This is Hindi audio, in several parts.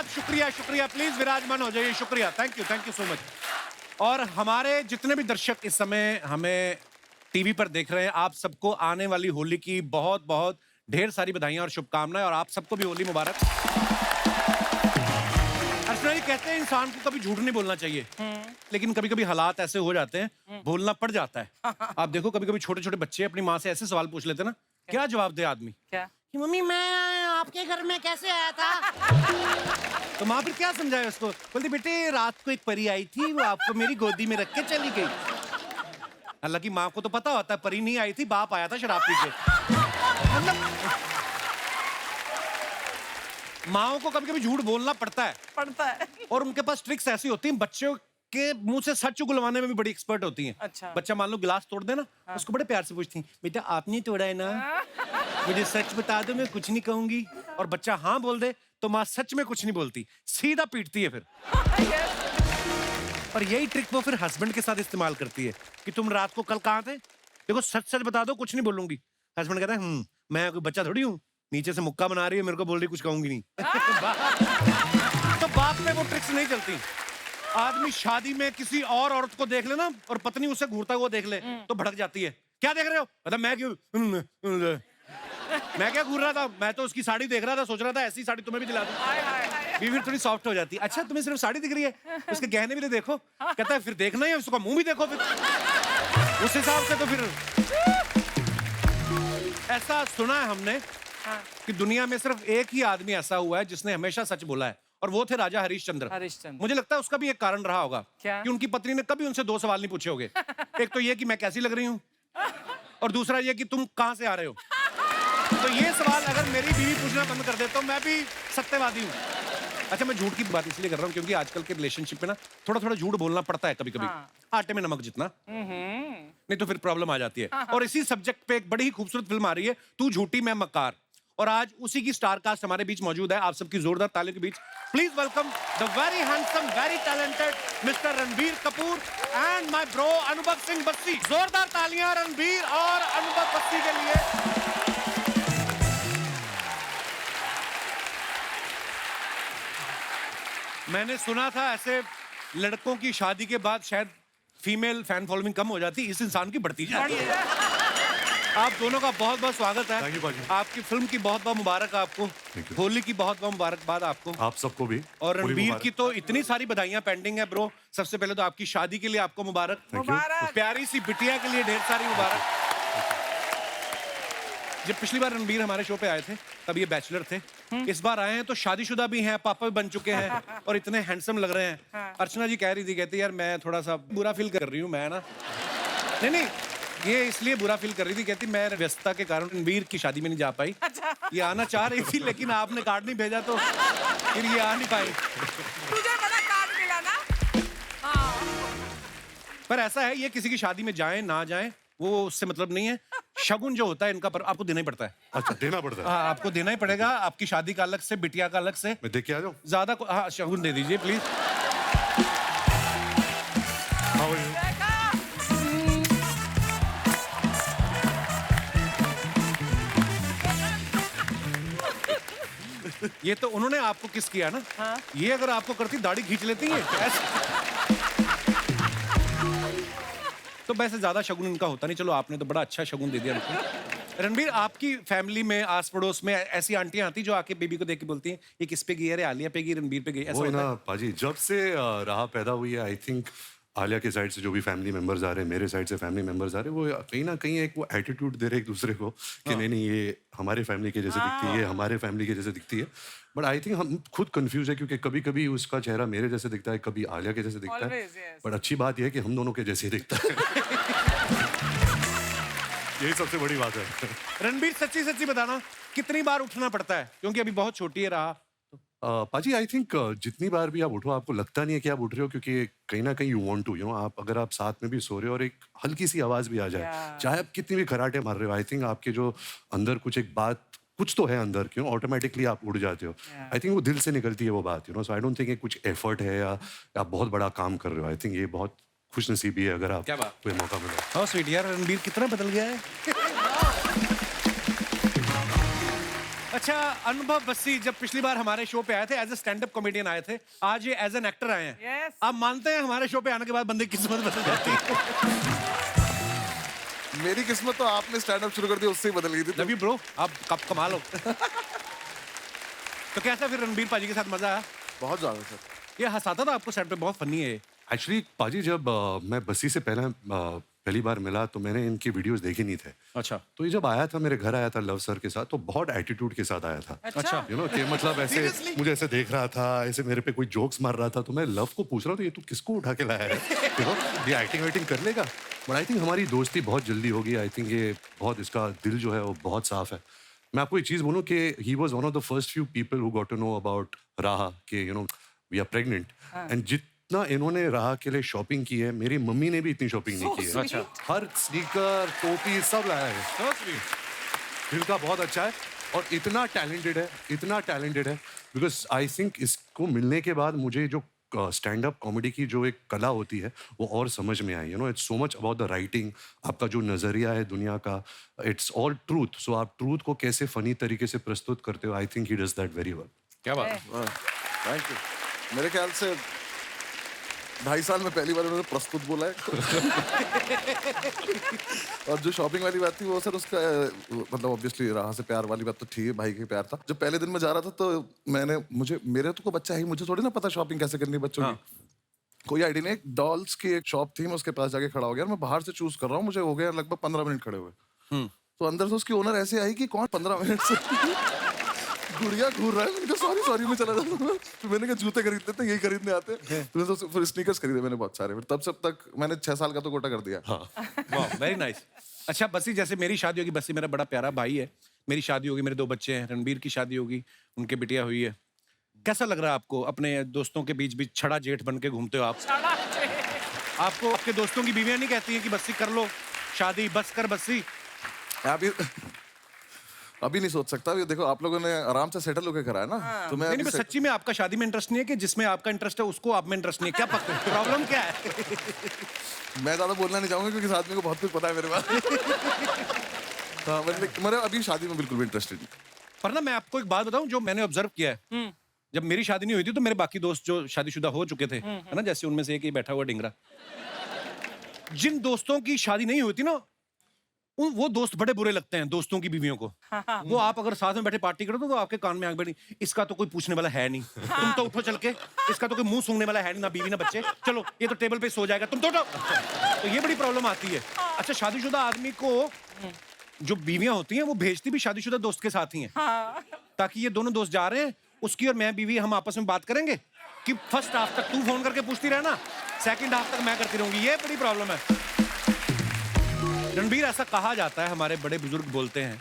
शुक्रिया शुक्रिया, प्लीज विराजमान हो जाइए, शुक्रिया, थैंक यू सो मच। और हमारे जितने भी दर्शक इस समय हमें टीवी पर देख रहे हैं, आप सबको आने वाली होली की बहुत बहुत ढेर सारी बधाइयां और शुभकामनाएं, और आप सबको भी होली मुबारक। अर्चना जी कहते हैं इंसान को कभी झूठ नहीं बोलना चाहिए, लेकिन कभी कभी हालात ऐसे हो जाते हैं, बोलना पड़ जाता है। आप देखो कभी कभी छोटे छोटे बच्चे अपनी माँ से ऐसे सवाल पूछ लेते हैं ना, क्या जवाब दे आदमी? क्या? कि मम्मी मैं आपके घर में कैसे आया था? तो माँ फिर क्या समझाए उसको? बोलती बेटे रात को एक परी आई थी, वो आपको मेरी गोदी में रख के चली गई। हालांकि माँ को तो पता होता है परी नहीं आई थी, बाप आया था शराब पी के। मतलब माँओं को कभी कभी झूठ बोलना पड़ता है और उनके पास ट्रिक्स ऐसी होती हैं, बच्चों के मुंह से सच उगलवाने में भी बड़ी एक्सपर्ट होती हैं। अच्छा। बच्चा मान लो गिलास तोड़ दे ना, उसको बड़े प्यार से पूछती हैं, बेटा आपने तोड़ा है ना? मुझे सच बता दो, मैं कुछ नहीं कहूंगी। और बच्चा हाँ बोल दे तो माँ सच में कुछ नहीं बोलती, सीधा पीटती है फिर। और यही ट्रिक वो फिर हस्बैंड के साथ इस्तेमाल करती है कि तुम रात को कल कहाँ थे? देखो सच सच बता दो, कुछ नहीं बोलूंगी। हस्बैंड कहता है मैं कोई बच्चा थोड़ी हूँ, नीचे से मुक्का बना रही है, मेरे को बोल रही कुछ कहूंगी नहीं। तो बाप में वो ट्रिक्स नहीं चलती। आदमी शादी में किसी और औरत को देख ले ना, और पत्नी उसे घूरता हुआ देख ले तो भड़क जाती है। क्या देख रहे हो? मतलब मैं क्यों मैं क्या घूर रहा था? मैं तो उसकी साड़ी देख रहा था, सोच रहा था ऐसी साड़ी तुम्हें भी दिला दूं। बीवी थोड़ी सॉफ्ट हो जाती है। अच्छा तुम्हें सिर्फ साड़ी दिख रही है, उसके गहने भी तो देखो। कहता है फिर देखना ही है, उसका मुंह भी देखो फिर। उस हिसाब से तो फिर ऐसा सुना है हमने कि दुनिया में सिर्फ एक ही आदमी ऐसा हुआ है जिसने हमेशा सच बोला है, और वो थे राजा हरिश्चंद्र। मुझे लगता है उसका भी एक कारण रहा होगा कि उनकी पत्नी ने कभी उनसे 2 सवाल नहीं पूछे होंगे। एक तो ये कि मैं कैसी लग रही हूँ, और दूसरा ये कि तुम कहां से आ रहे हो। तो ये सवाल अगर मेरी बीवी पूछना बंद कर दे तो मैं भी सत्यवादी हूँ। अच्छा मैं झूठ की बात इसलिए कर रहा हूँ क्योंकि आजकल के रिलेशनशिप में ना थोड़ा थोड़ा झूठ बोलना पड़ता है कभी कभी। आटे में नमक जितना, नहीं तो फिर प्रॉब्लम आ जाती है। और इसी सब्जेक्ट पे एक बड़ी ही खूबसूरत फिल्म आ रही है, तू झूठी मैं मक्कार, और आज उसी की स्टार कास्ट हमारे बीच मौजूद है। आप सबकी जोरदार तालियों के बीच please welcome the very handsome, very talented mister Ranbir Kapoor and my bro Anubhav Singh Bassi. जोरदार तालियां रणबीर और अनुभव बस्सी के लिए। मैंने सुना था ऐसे लड़कों की शादी के बाद शायद फीमेल फैन फॉलोइंग कम हो जाती, इस इंसान की बढ़ती जाती है। आप दोनों का बहुत बहुत स्वागत है। आपकी फिल्म की बहुत बहुत मुबारक आपको, होली की बहुत बहुत मुबारकबाद आपको, आप सबको भी। और रणबीर की तो इतनी सारी बधाइयां पेंडिंग है ब्रो। सबसे पहले तो आपकी शादी के लिए आपको मुबारक, प्यारी सी बिटिया के लिए ढेर सारी मुबारक। जब पिछली बार रणबीर हमारे शो पे आए थे तब ये बैचलर थे, इस बार आए हैं तो शादीशुदा भी हैं, पापा भी बन चुके हैं और इतने हैंडसम लग रहे हैं। अर्चना जी कह रही थी, कहती यार मैं थोड़ा सा बुरा फील कर रही हूँ, मैं ना नहीं ये इसलिए बुरा फील कर रही थी, कहती मैं व्यस्तता के कारण रणबीर की शादी में नहीं जा पाई। ये आना चाह रही थी लेकिन आपने कार्ड नहीं भेजा तो फिर ये आ नहीं पाई। तुझे बड़ा कार्ड मिला ना? पर ऐसा है, ये किसी की शादी में जाएं ना जाएं वो उससे मतलब नहीं है। शगुन जो होता है इनका पर आपको देना ही पड़ता है। अच्छा देना पड़ता है? हाँ आपको देना ही पड़ेगा। आपकी शादी का अलग से, बिटिया का अलग से। मैं देख के आ जाऊं? ज्यादा हाँ शगुन दे दीजिए प्लीज। ये तो उन्होंने आपको किस किया ना। ये अगर आपको करती दाढ़ी खींच लेती है तो वैसे ज्यादा शगुन इनका होता नहीं। चलो आपने तो बड़ा अच्छा शगुन दे दिया हमको। रणबीर आपकी फैमिली में आस पड़ोस में ऐसी आंटियां आती जो आके बेबी को देख के बोलती हैं ये किस पे गई? अरे आलिया पे गई, रणबीर पे गई, ऐसा होता है? पाजी जब से राह पैदा हुई है, आई थिंक आलिया के साइड से जो भी फैमिली मेंबर्स आ रहे हैं, मेरे साइड से फैमिली मेंबर्स आ रहे हैं, वो कहीं ना कहीं एक वो एटीट्यूड दे रहे एक दूसरे को कि नहीं ये हमारे फैमिली के जैसे दिखती है, हमारे फैमिली के जैसे दिखती है। बट आई थिंक हम खुद कंफ्यूज है क्योंकि कभी कभी उसका चेहरा मेरे जैसे दिखता है, कभी आलिया के जैसे दिखता है। बट अच्छी बात यह है कि हम दोनों के जैसे ही दिखता है। यही सबसे बड़ी बात है। रणबीर सच्ची सच्ची बताना कितनी बार उठना पड़ता है, क्योंकि अभी बहुत छोटी है राह। पाजी आई थिंक जितनी बार भी आप उठो आपको लगता नहीं है कि आप उठ रहे हो, क्योंकि कहीं ना कहीं यू वांट टू आप अगर आप साथ में भी सो रहे हो और एक हल्की सी आवाज भी आ जाए, चाहे आप कितनी भी खराटे मार रहे हो, आई थिंक आपके जो अंदर कुछ एक बात कुछ तो है अंदर, क्यों ऑटोमेटिकली आप उड़ जाते हो। आई थिंक वो दिल से निकलती है वो बात, सो आई डोंट थिंक ये कुछ एफर्ट है या आप बहुत बड़ा काम कर रहे हो। आई थिंक ये बहुत खुश नसीबी है अगर आप कोई मौका मिले। हाँ स्वीट यार, रणबीर कितना बदल गया है। अच्छा, अनुभव बस्सी जब पिछली बार हमारे शो पे आए थे as a stand up comedian आए थे, आज ये एज एन एक्टर आए हैं। Yes. आप मानते हैं हमारे शो पे आने के बाद बंदे की किस्मत बदल जाती है? मेरी किस्मत तो आपने स्टैंड अप शुरू कर दिया, उससे ही बदल गई थी। लव यू ब्रो, आप कब कमाल हो। तो कैसा फिर रणबीर पाजी के साथ मजा आया? बहुत ज्यादा सर। ये हंसाता था आपको सेट पे, बहुत फनी है ये। एक्चुअली पाजी जब मैं बस्सी से पहली बार मिला तो मैंने इनकी वीडियोस देखे नहीं थे। अच्छा। तो ये जब आया था मेरे घर आया था लव सर के साथ, तो बहुत एटीट्यूड के साथ आया था। अच्छा। यू नो कि मतलब ऐसे Seriously? मुझे ऐसे देख रहा था, ऐसे मेरे पे कोई जोक्स मार रहा था, तो मैं लव को पूछ रहा हूँ तो ये तू किसको उठा के लाया है? यू नो ये एक्टिंग वेटिंग कर लेगा। बट आई थिंक हमारी दोस्ती बहुत जल्दी होगी। आई थिंक ये बहुत, इसका दिल जो है वो बहुत साफ है। मैं आपको एक चीज़ बोलूँ कि he was one of the first few people who got to know about Raha कि you know we are pregnant, and जितना इन्होंने राहा के लिए शॉपिंग की है, मेरी मम्मी ने भी इतनी शॉपिंग नहीं की है। अच्छा। हर स्नीकर, टोपी सब लाया है। So sweet. दिल का बहुत अच्छा है और इतना टैलेंटेड है बिकॉज आई थिंक इसको मिलने के बाद मुझे जो स्टैंड अप कॉमेडी की जो एक कला होती है वो और समझ में आई। You know it's so much about the writing, आपका जो नज़रिया है दुनिया का, इट्स ऑल ट्रूथ। सो आप ट्रूथ को कैसे फनी तरीके से प्रस्तुत करते हो, I think he does that very well. क्या बात है? Thank you. मेरे ख्याल से 2.5 साल में पहली बार उन्होंने प्रस्तुत बोला है। और जो शॉपिंग वाली बात थी वो सर उसका मतलब ऑब्वियसली राह से प्यार वाली बात तो ठीक है, भाई के प्यार था। जब पहले दिन में जा रहा था तो मेरे तो को बच्चा है, मुझे थोड़ी ना पता शॉपिंग कैसे करनी है बच्चों की। कोई आइडिया नहीं। एक डॉल्स की एक शॉप थी, मैं उसके पास जाके खड़ा हो गया और मैं बाहर से चूज कर रहा हूँ, मुझे हो गया लगभग 15 मिनट खड़े हुए। तो अंदर से उसकी ओनर ऐसे आई कि कौन 15 मिनट से गुड़िया घूर रहा है। मैंने कहा सॉरी मैं चला जाता हूँ। तो मैंने कहा जूते खरीद लेते हैं, यही खरीदने आते हैं। तो फिर स्नीकर्स खरीदे मैंने बहुत सारे। फिर तब से अब तक मैंने 6 साल का तो कोटा कर दिया। वाह, वेरी नाइस। अच्छा बस्सी, जैसे मेरी शादी होगी, बस्सी मेरा बड़ा प्यारा भाई है, मेरी शादी होगी, मेरे 2 बच्चे हैं, रणबीर की शादी होगी, उनके बिटिया हुई है। कैसा लग रहा है आपको अपने दोस्तों के बीच बीच छड़ा जेठ बन के घूमते हो आप? आपको आपके दोस्तों की बीवियां नहीं कहती हैं कि बस्सी कर लो शादी, बस कर बस्सी? अभी नहीं सोच सकता। अभी देखो आप लोगों ने आराम से सेटल होकर करा है ना। तो मैं नहीं, सच्ची में आपका शादी में इंटरेस्ट नहीं है कि जिसमें आपका इंटरेस्ट है उसको आप में इंटरेस्ट नहीं है? क्या प्रॉब्लम क्या है? मैं ज्यादा बोलना नहीं चाहूंगा क्योंकि इस आदमी को बहुत कुछ पता है मेरे बारे। हाँ, मेरे अभी शादी में बिल्कुल भी इंटरेस्टेड नहीं। पर ना मैं आपको एक बात बताऊं जो मैंने ऑब्जर्व किया है। जब मेरी शादी नहीं हुई थी तो मेरे बाकी दोस्त जो शादीशुदा हो चुके थे, है ना, जैसे उनमें से एक ही बैठा हुआ डिंगरा, जिन दोस्तों की शादी नहीं हुई थी ना, वो दोस्त बड़े बुरे लगते हैं दोस्तों की बीवियों को। वो आप अगर साथ में बैठे पार्टी करो तो आपके कान में आंख बैठी, इसका तो कोई पूछने वाला है नहीं, तुम तो उठो चल के, इसका तो कोई मुंह सूंघने वाला है नहीं, ना बीवी ना बच्चे, चलो ये तो टेबल पे सो जाएगा, तुम तो उठो। तो ये बड़ी प्रॉब्लम आती है। अच्छा, शादीशुदा आदमी को जो बीवियां होती हैं वो भेजती भी शादीशुदा दोस्त के साथ ही हैं, ताकि ये दोनों दोस्त जा रहे हैं, उसकी और मैं बीवी हम आपस में बात करेंगे कि फर्स्ट हाफ तक तू फोन करके पूछती रहना, सेकंड हाफ तक मैं करती रहूंगी। ये बड़ी प्रॉब्लम है। रणबीर, ऐसा कहा जाता है, हमारे बड़े बुजुर्ग बोलते हैं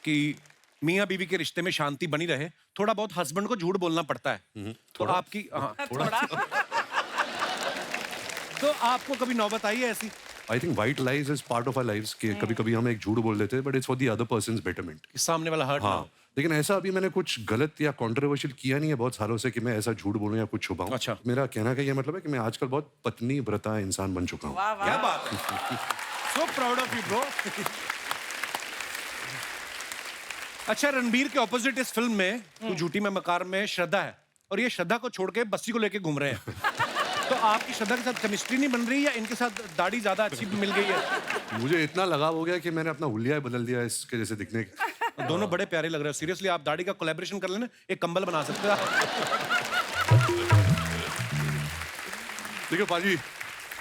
कि मियाँ बीवी के रिश्ते में शांति बनी रहे, थोड़ा बहुत हस्बैंड को झूठ बोलना पड़ता है। तो आपकी थोड़ा तो आपको कभी नौबत आई है ऐसी? I think white lies is part of our lives कि कभी कभी हम एक झूठ बोल देते हैं but it's for the other person's betterment. सामने वाला हर्ट हाँ, लेकिन ऐसा अभी मैंने कुछ गलत या कंट्रोवर्शियल किया नहीं है बहुत सालों से कि मैं ऐसा झूठ बोलूं या कुछ छुपाऊं। अच्छा। मेरा कहना का ये मतलब है कि मैं आजकल बहुत पत्नी व्रता इंसान बन चुका हूँ। क्या बात है। So proud of you bro. अच्छा, रणबीर के ऑपोजिट इस फिल्म में तू झूठी में मकार में श्रद्धा है, और ये श्रद्धा को छोड़ के बस्सी को लेके घूम रहे हैं। तो आपकी श्रद्धा के साथ केमिस्ट्री नहीं बन रही या इनके साथ दाढ़ी ज्यादा अच्छी मिल गई है? मुझे इतना लगाव हो गया कि मैंने अपना हुलिया ही बदल दिया इसके जैसे दिखने के। दोनों बड़े प्यारे लग रहे हो। सीरियसली आप दाढ़ी का कोलैबोरेशन कर लेना, एक कंबल बना सकते हो। देखो पाजी,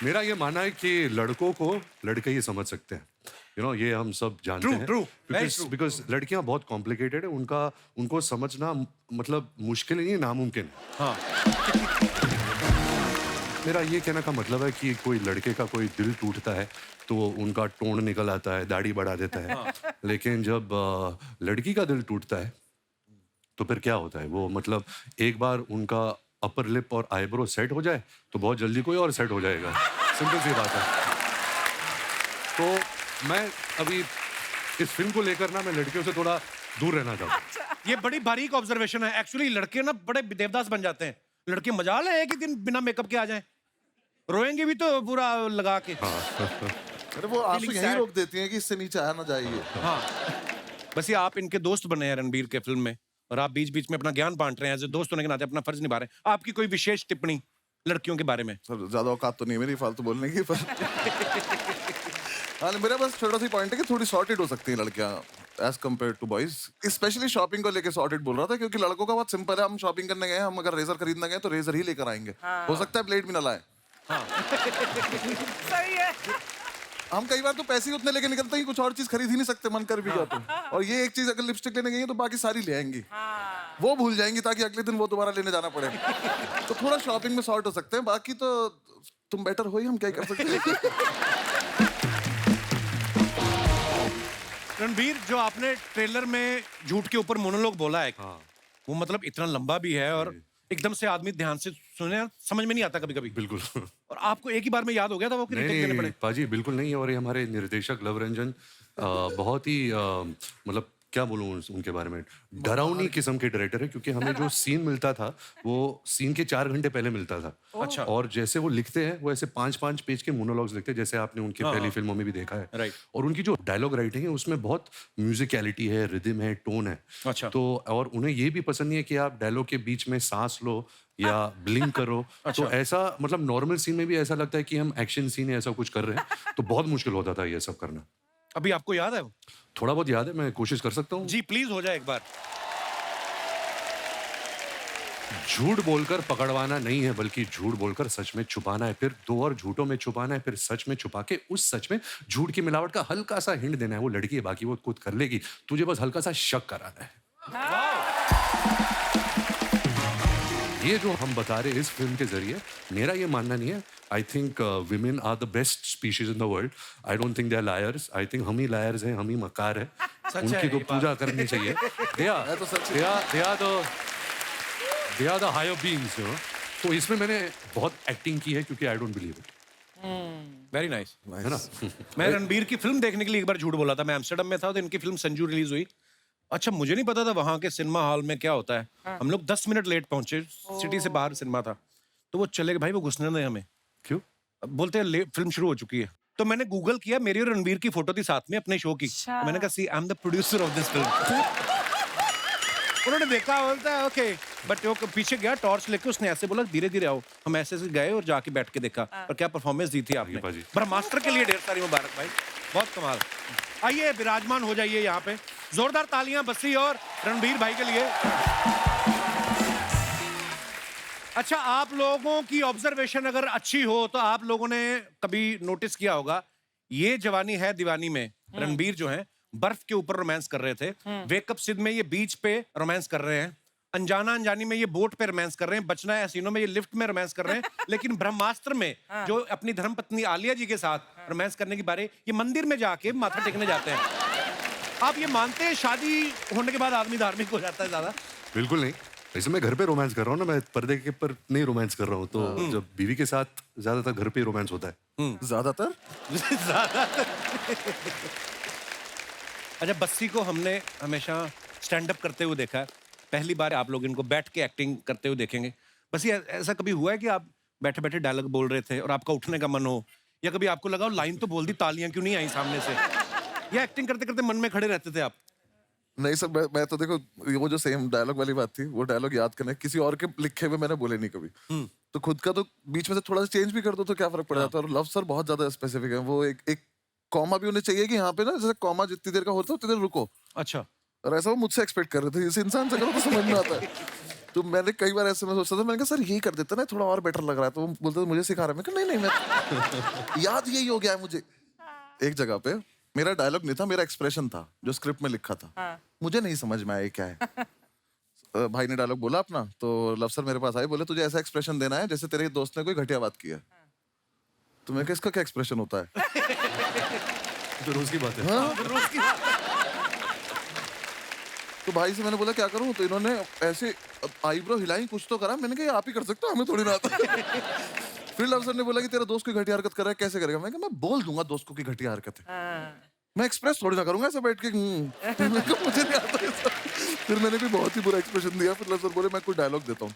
मेरा ये मानना है कि लड़कों को लड़के ही समझ सकते हैं। यू नो ये हम सब जानते हैं। True, very true. बिकॉज लड़कियां बहुत कॉम्प्लिकेटेड है, उनको समझना मतलब मुश्किल नहीं है, नामुमकिन है। हाँ। मेरा ये कहने का मतलब है कि कोई लड़के का कोई दिल टूटता है तो उनका टोन निकल आता है, दाढ़ी बढ़ा देता है। लेकिन जब लड़की का दिल टूटता है तो फिर क्या होता है, वो मतलब एक बार उनका अपर लिप और आईब्रो सेट हो जाए तो बहुत जल्दी कोई और सेट हो जाएगा। सिंपल सी बात है। तो मैं अभी इस फिल्म को लेकर ना मैं लड़कियों से थोड़ा दूर रहना चाहता हूँ। ये बड़ी बारीक ऑब्जर्वेशन है। एक्चुअली लड़के ना बड़े देवदास बन जाते हैं। लड़के मजाल है एक ही दिन बिना मेकअप के आ जाएं, रोएंगे भी तो पूरा लगा के। अरे वो आंसू यहीं रोक देती हैं कि इससे नीचे आया ना जाइए। हाँ, बस ये आप इनके दोस्त बने हैं रणबीर के फिल्म में, और आप बीच बीच में अपना ज्ञान बांट रहे हैं, एज ए दोस्त होने के नाते अपना फर्ज निभा रहे हैं। आपकी कोई विशेष टिप्पणी लड़कियों के बारे में? सर ज्यादा औकात तो नहीं है मेरी फालतू बोलने की, पर हाँ मेरा बस छोटा सी पॉइंट है कि थोड़ी सॉर्टेड हो सकती हैं लड़कियां as compare to boys. Specially shopping को लेके सॉर्टेड बोल रहा था, क्योंकि लड़कों का बहुत सिंपल है, हम शॉपिंग करने गए, हम अगर रेजर खरीदने गए तो रेजर ही लेकर आएंगे। हो सकता है ब्लेड भी ना लाए। सही है। हम कई बार तो पैसे ही उतने लेके निकलते हैं, कुछ और चीज खरीद ही नहीं सकते, मन कर भी जाते हैं। और ये एक चीज अगर लिपस्टिक लेने गई है तो बाकी सारी ले आएंगी, वो भूल जाएंगी ताकि अगले दिन वो दोबारा लेने जाना पड़े। तो थोड़ा शॉपिंग में सॉर्ट हो सकते हैं, बाकी तो तुम बेटर हो ही, हम क्या कर सकते हैं। रणबीर, जो आपने ट्रेलर में झूठ के ऊपर मोनोलॉग बोला है, वो मतलब इतना लंबा भी है और एकदम से आदमी ध्यान से सुने, समझ में नहीं आता कभी कभी। बिल्कुल। और आपको एक ही बार में याद हो गया था वो कि नहीं टेक देने पड़े? नहीं पाजी, बिल्कुल नहीं। और ये हमारे निर्देशक लव रंजन बहुत ही मतलब क्या बोलूं उनके बारे में, डरावनी किस्म के डायरेक्टर है, क्योंकि हमें जो सीन मिलता था वो सीन के 4 घंटे पहले मिलता था। अच्छा। और जैसे वो लिखते हैं वो ऐसे 5-5 पेज के मोनोलॉग्स लिखते हैं, जैसे आपने उनकी पहली फिल्मों में भी देखा है। राइट। और उनकी जो डायलॉग राइटिंग है उसमें बहुत म्यूजिकलिटी है, रिदम है, टोन है। अच्छा। तो और उन्हें ये भी पसंद नहीं है कि आप डायलॉग के बीच में सांस लो या ब्लिंक करो। अच्छा। तो ऐसा मतलब नॉर्मल सीन में भी ऐसा लगता है कि हम एक्शन सीन ऐसा कुछ कर रहे हैं, तो बहुत मुश्किल होता था ये सब करना। अभी आपको याद है वो? थोड़ा बहुत याद है, मैं कोशिश कर सकता हूँ। जी प्लीज हो जाए एक बार। झूठ बोलकर पकड़वाना नहीं है, बल्कि झूठ बोलकर सच में छुपाना है, फिर 2 और झूठों में छुपाना है, फिर सच में छुपा के उस सच में झूठ की मिलावट का हल्का सा हिंट देना है। वो लड़की है, बाकी वो खुद कर लेगी, तुझे बस हल्का सा शक कराना है। ये जो हम बता रहे हैं इस फिल्म के जरिए, मेरा ये मानना नहीं है। I think women are the best species in the world. I don't think they are liars. I think हम ही लायर्स हैं, हम ही मक्कार है। उनकी तो पूजा करनी चाहिए। They are the higher beings, you know. तो इसमें मैंने बहुत एक्टिंग की है, क्योंकि I don't believe it. Very nice. है ना? मैं रणबीर की फिल्म देखने के लिए एक बार झूठ बोला था। मैं एम्स्टर्डम में था तो इनकी फिल्म संजू रिलीज हुई। अच्छा, मुझे नहीं पता था वहां के सिनेमा हॉल में क्या होता है। हम लोग 10 मिनट लेट पहुंचे, सिटी से बाहर सिनेमा था। तो वो चले गए, भाई वो घुसने नहीं हमें। क्यों? बोलते हैं फिल्म शुरू हो चुकी है। तो मैंने गूगल किया, मेरी और रणबीर की फोटो थी साथ में अपने शो की। तो मैंने कहा see I am the producer of this film. उन्होंने देखा, बोलता है ओके, बट वो पीछे गया टॉर्च लेके, उसने ऐसे बोला धीरे धीरे आओ। हम ऐसे से गए और जाके बैठ के देखा। और क्या परफॉर्मेंस दी थी आपने। ब्रह्मास्त्र के लिए ढेर सारी मुबारक भाई, बहुत कमाल। आइए विराजमान हो जाइए यहाँ पे। जोरदार तालियां बस्सी और रणबीर भाई के लिए। अच्छा, आप लोगों की ऑब्जर्वेशन अगर अच्छी हो तो आप लोगों ने कभी नोटिस किया होगा, ये जवानी है दीवानी में रणबीर जो है बर्फ के ऊपर रोमांस कर रहे थे। वेकअप सिड में ये बीच पे रोमांस कर रहे हैं। अनजाना अनजानी में ये बोट पे रोमांस कर रहे हैं। बचना है हसीनों में ये लिफ्ट में रोमांस कर रहे हैं। लेकिन ब्रह्मास्त्र में जो अपनी धर्मपत्नी आलिया जी के साथ रोमांस करने की बारे, ये मंदिर में जाके माथा टेकने जाते हैं। आप ये मानते हैं शादी होने के बाद आदमी धार्मिक हो जाता है ज्यादा? बिल्कुल नहीं। वैसे मैं घर पे रोमांस कर रहा हूँ ना, मैं पर्दे के पर नहीं रोमांस कर रहा हूँ। तो जब बीवी के साथ ज्यादातर घर पे रोमांस होता है। ज्यादातर अच्छा, बस्सी को हमने हमेशा स्टैंड अप करते हुए देखा है। पहली बार आप लोग इनको बैठ के एक्टिंग करते हुए देखेंगे। बस्सी, ऐसा कभी हुआ है कि आप बैठे बैठे डायलॉग बोल रहे थे और आपका उठने का मन हो, या कभी आपको लगा लाइन तो बोल दी, तालियां क्यों नहीं आई सामने से, या एक्टिंग करते करते मन में खड़े रहते थे आप? नहीं सर, मैं तो देखो, वो जो सेम डायलॉग वाली बात थी, वो डायलॉग याद करने किसी और के लिखे हुए मैंने बोले नहीं कभी। तो खुद का तो बीच में से थोड़ा सा चेंज भी कर दो तो क्या फर्क पड़ जाता है। और लव सर बहुत ज्यादा स्पेसिफिक है। वो एक कॉमा भी उन्हें चाहिए कि यहाँ पे ना, जैसे कॉमा जितनी देर का होता है उतनी देर रुको। अच्छा। और ऐसा वो मुझसे एक्सपेक्ट कर रहे थे। इस इंसान से करो तो समझ में आता है। तो मैंने कई बार ऐसे में सोचता था, मैंने कहा सर यही कर देते ना, थोड़ा और बेटर लग रहा है। तो वो बोलते मुझे सिखा रहा है। मैं कहा नहीं मैं याद यही हो गया है मुझे। एक जगह पे मेरा डायलॉग नहीं था, मेरा एक्सप्रेशन था जो स्क्रिप्ट में लिखा था। मुझे नहीं समझ में आया क्या है। भाई ने डायलॉग बोला अपना, तो लव सर मेरे पास आए, बोले तुझे ऐसा एक्सप्रेशन देना है जैसे तेरे दोस्त ने कोई घटिया बात की है। तो मैं, इसका क्या एक्सप्रेशन होता है? तो रोज की बात है। हाँ? रोज की बात। तो भाई से मैंने बोला क्या करूं, तो इन्होंने ऐसे आईब्रो हिलाई, कुछ तो करा। मैंने कहा आप ही कर सकते हो, हमें थोड़ी ना आता। फिर लव सर ने बोला कि तेरा दोस्त कोई घटिया हरकत कर रहा है, कैसे करेगा? मैं कहा मैं बोल दूंगा दोस्त को की घटिया हरकत है। मैं एक्सप्रेस थोड़ी ना करूंगा ऐसे बैठ के। मैं कहा मुझे नहीं आता ऐसा। फिर मैंने भी बहुत ही बुरा एक्सप्रेशन दिया। फिर लव सर बोले मैं कोई डायलॉग देता हूँ।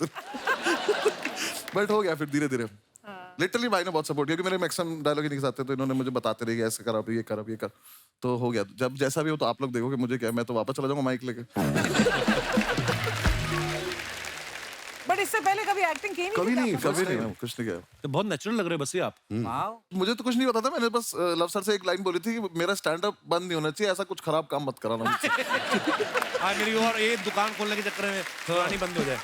बट हो गया फिर धीरे धीरे। लिटरली भाई ने बहुत सपोर्ट किया, क्योंकि मेरे मैक्सिमम डायलॉग ही नहीं आते, तो इन्होंने मुझे बताते रहे ऐसे कर, अब ये कर, अब ये कर, तो हो गया। जब जैसा भी हो तो आप लोग देखोगे, मुझे क्या, मैं तो वापस चला जाऊंगा माइक लेके। बट इससे पहले कभी एक्टिंग की नहीं? कभी नहीं, कभी नहीं, कुछ नहीं किया। तो बहुत नेचुरल लग रहे हो बस ये आप। मुझे तो कुछ नहीं पता था, मैंने बस लव सर से एक लाइन बोली थी कि मेरा स्टैंड अप बंद नहीं होना चाहिए, ऐसा कुछ खराब काम मत कराना मुझसे। आज मेरी और ये दुकान खोलने के चक्कर में पुरानी बंद हो जाए।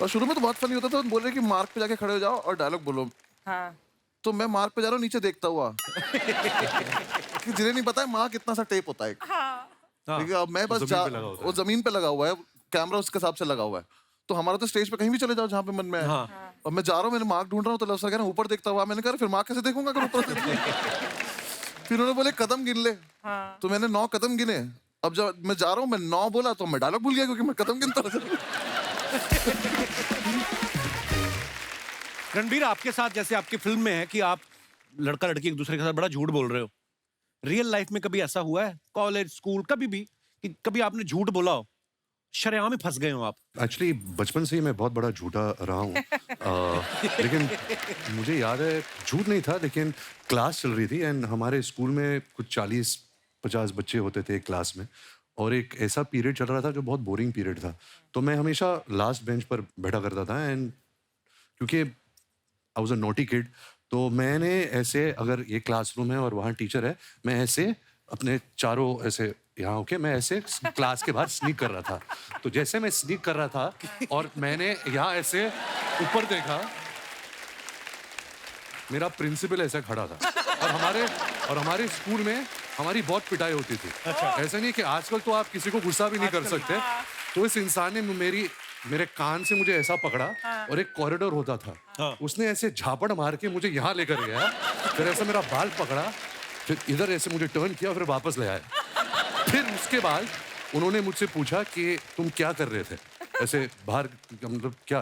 और शुरू में तो बहुत फनी होता था, बोल रहे कि मार्क पे जाके खड़े हो जाओ और डायलॉग बोलो। हाँ। तो मैं मार्क पे जा रहा हूँ नीचे देखता हुआ, कि जिन्हें नहीं पता है मार्क इतना सा टेप होता है। ठीक है, अब मैं बस वो जमीन पे लगा हुआ है, कैमरा उसके हिसाब से लगा हुआ है, तो हमारा तो स्टेज पे कहीं भी चले जाओ जहाँ पे मन में है। और मैं जा रहा हूँ, मैंने मार्क ढूंढ रहा हूँ, तो लव सर कह रहे हैं ऊपर देखता हुआ। मैंने कहा फिर मार्क कैसे देखूंगा अगर ऊपर से? फिर उन्होंने बोले कदम गिन ले, तो मैंने 9 कदम गिने। अब जब मैं जा रहा हूँ, मैं 9 बोला तो मैं डायलॉग भूल गया, क्योंकि मैं कदम गिनता रहा। रणबीर, आपके साथ जैसे आपकी फिल्म में है कि आप लड़का लड़की एक दूसरे के साथ बड़ा झूठ बोल रहे हो, रियल लाइफ में कभी ऐसा हुआ है, कॉलेज स्कूल कभी भी, कि कभी आपने झूठ बोला हो, शरेआम में फंस गए हो आप? एक्चुअली बचपन से ही मैं बहुत बड़ा झूठा रहा हूँ। लेकिन मुझे याद है, झूठ नहीं था, लेकिन क्लास चल रही थी एंड हमारे स्कूल में कुछ 40-50 बच्चे होते थे एक क्लास में, और एक ऐसा पीरियड चल रहा था जो बहुत बोरिंग पीरियड था। तो मैं हमेशा लास्ट बेंच पर बैठा करता था, एंड क्योंकि I was a naughty kid, तो मैंने ऐसे, अगर ये क्लासरूम है और वहाँ टीचर है, मैं ऐसे अपने चारों ऐसे यहाँ होके मैं ऐसे क्लास के बाहर स्नीक कर रहा था। तो जैसे मैं स्नीक कर रहा था और मैंने यहाँ ऐसे ऊपर देखा, मेरा प्रिंसिपल ऐसा खड़ा था। और हमारे स्कूल में हमारी बहुत पिटाई होती थी। ऐसा नहीं कि आजकल तो आप किसी को गुस्सा भी नहीं कर सकते। तो इस इंसान ने मेरे कान से मुझे ऐसा पकड़ा, और एक कॉरिडोर होता था, उसने ऐसे झापड़ मार के मुझे यहाँ लेकर गया, फिर ऐसा मेरा बाल पकड़ा, फिर इधर ऐसे मुझे टर्न किया, फिर वापस ले आया। फिर उसके बाद उन्होंने मुझसे पूछा कि तुम क्या कर रहे थे ऐसे बाहर, मतलब क्या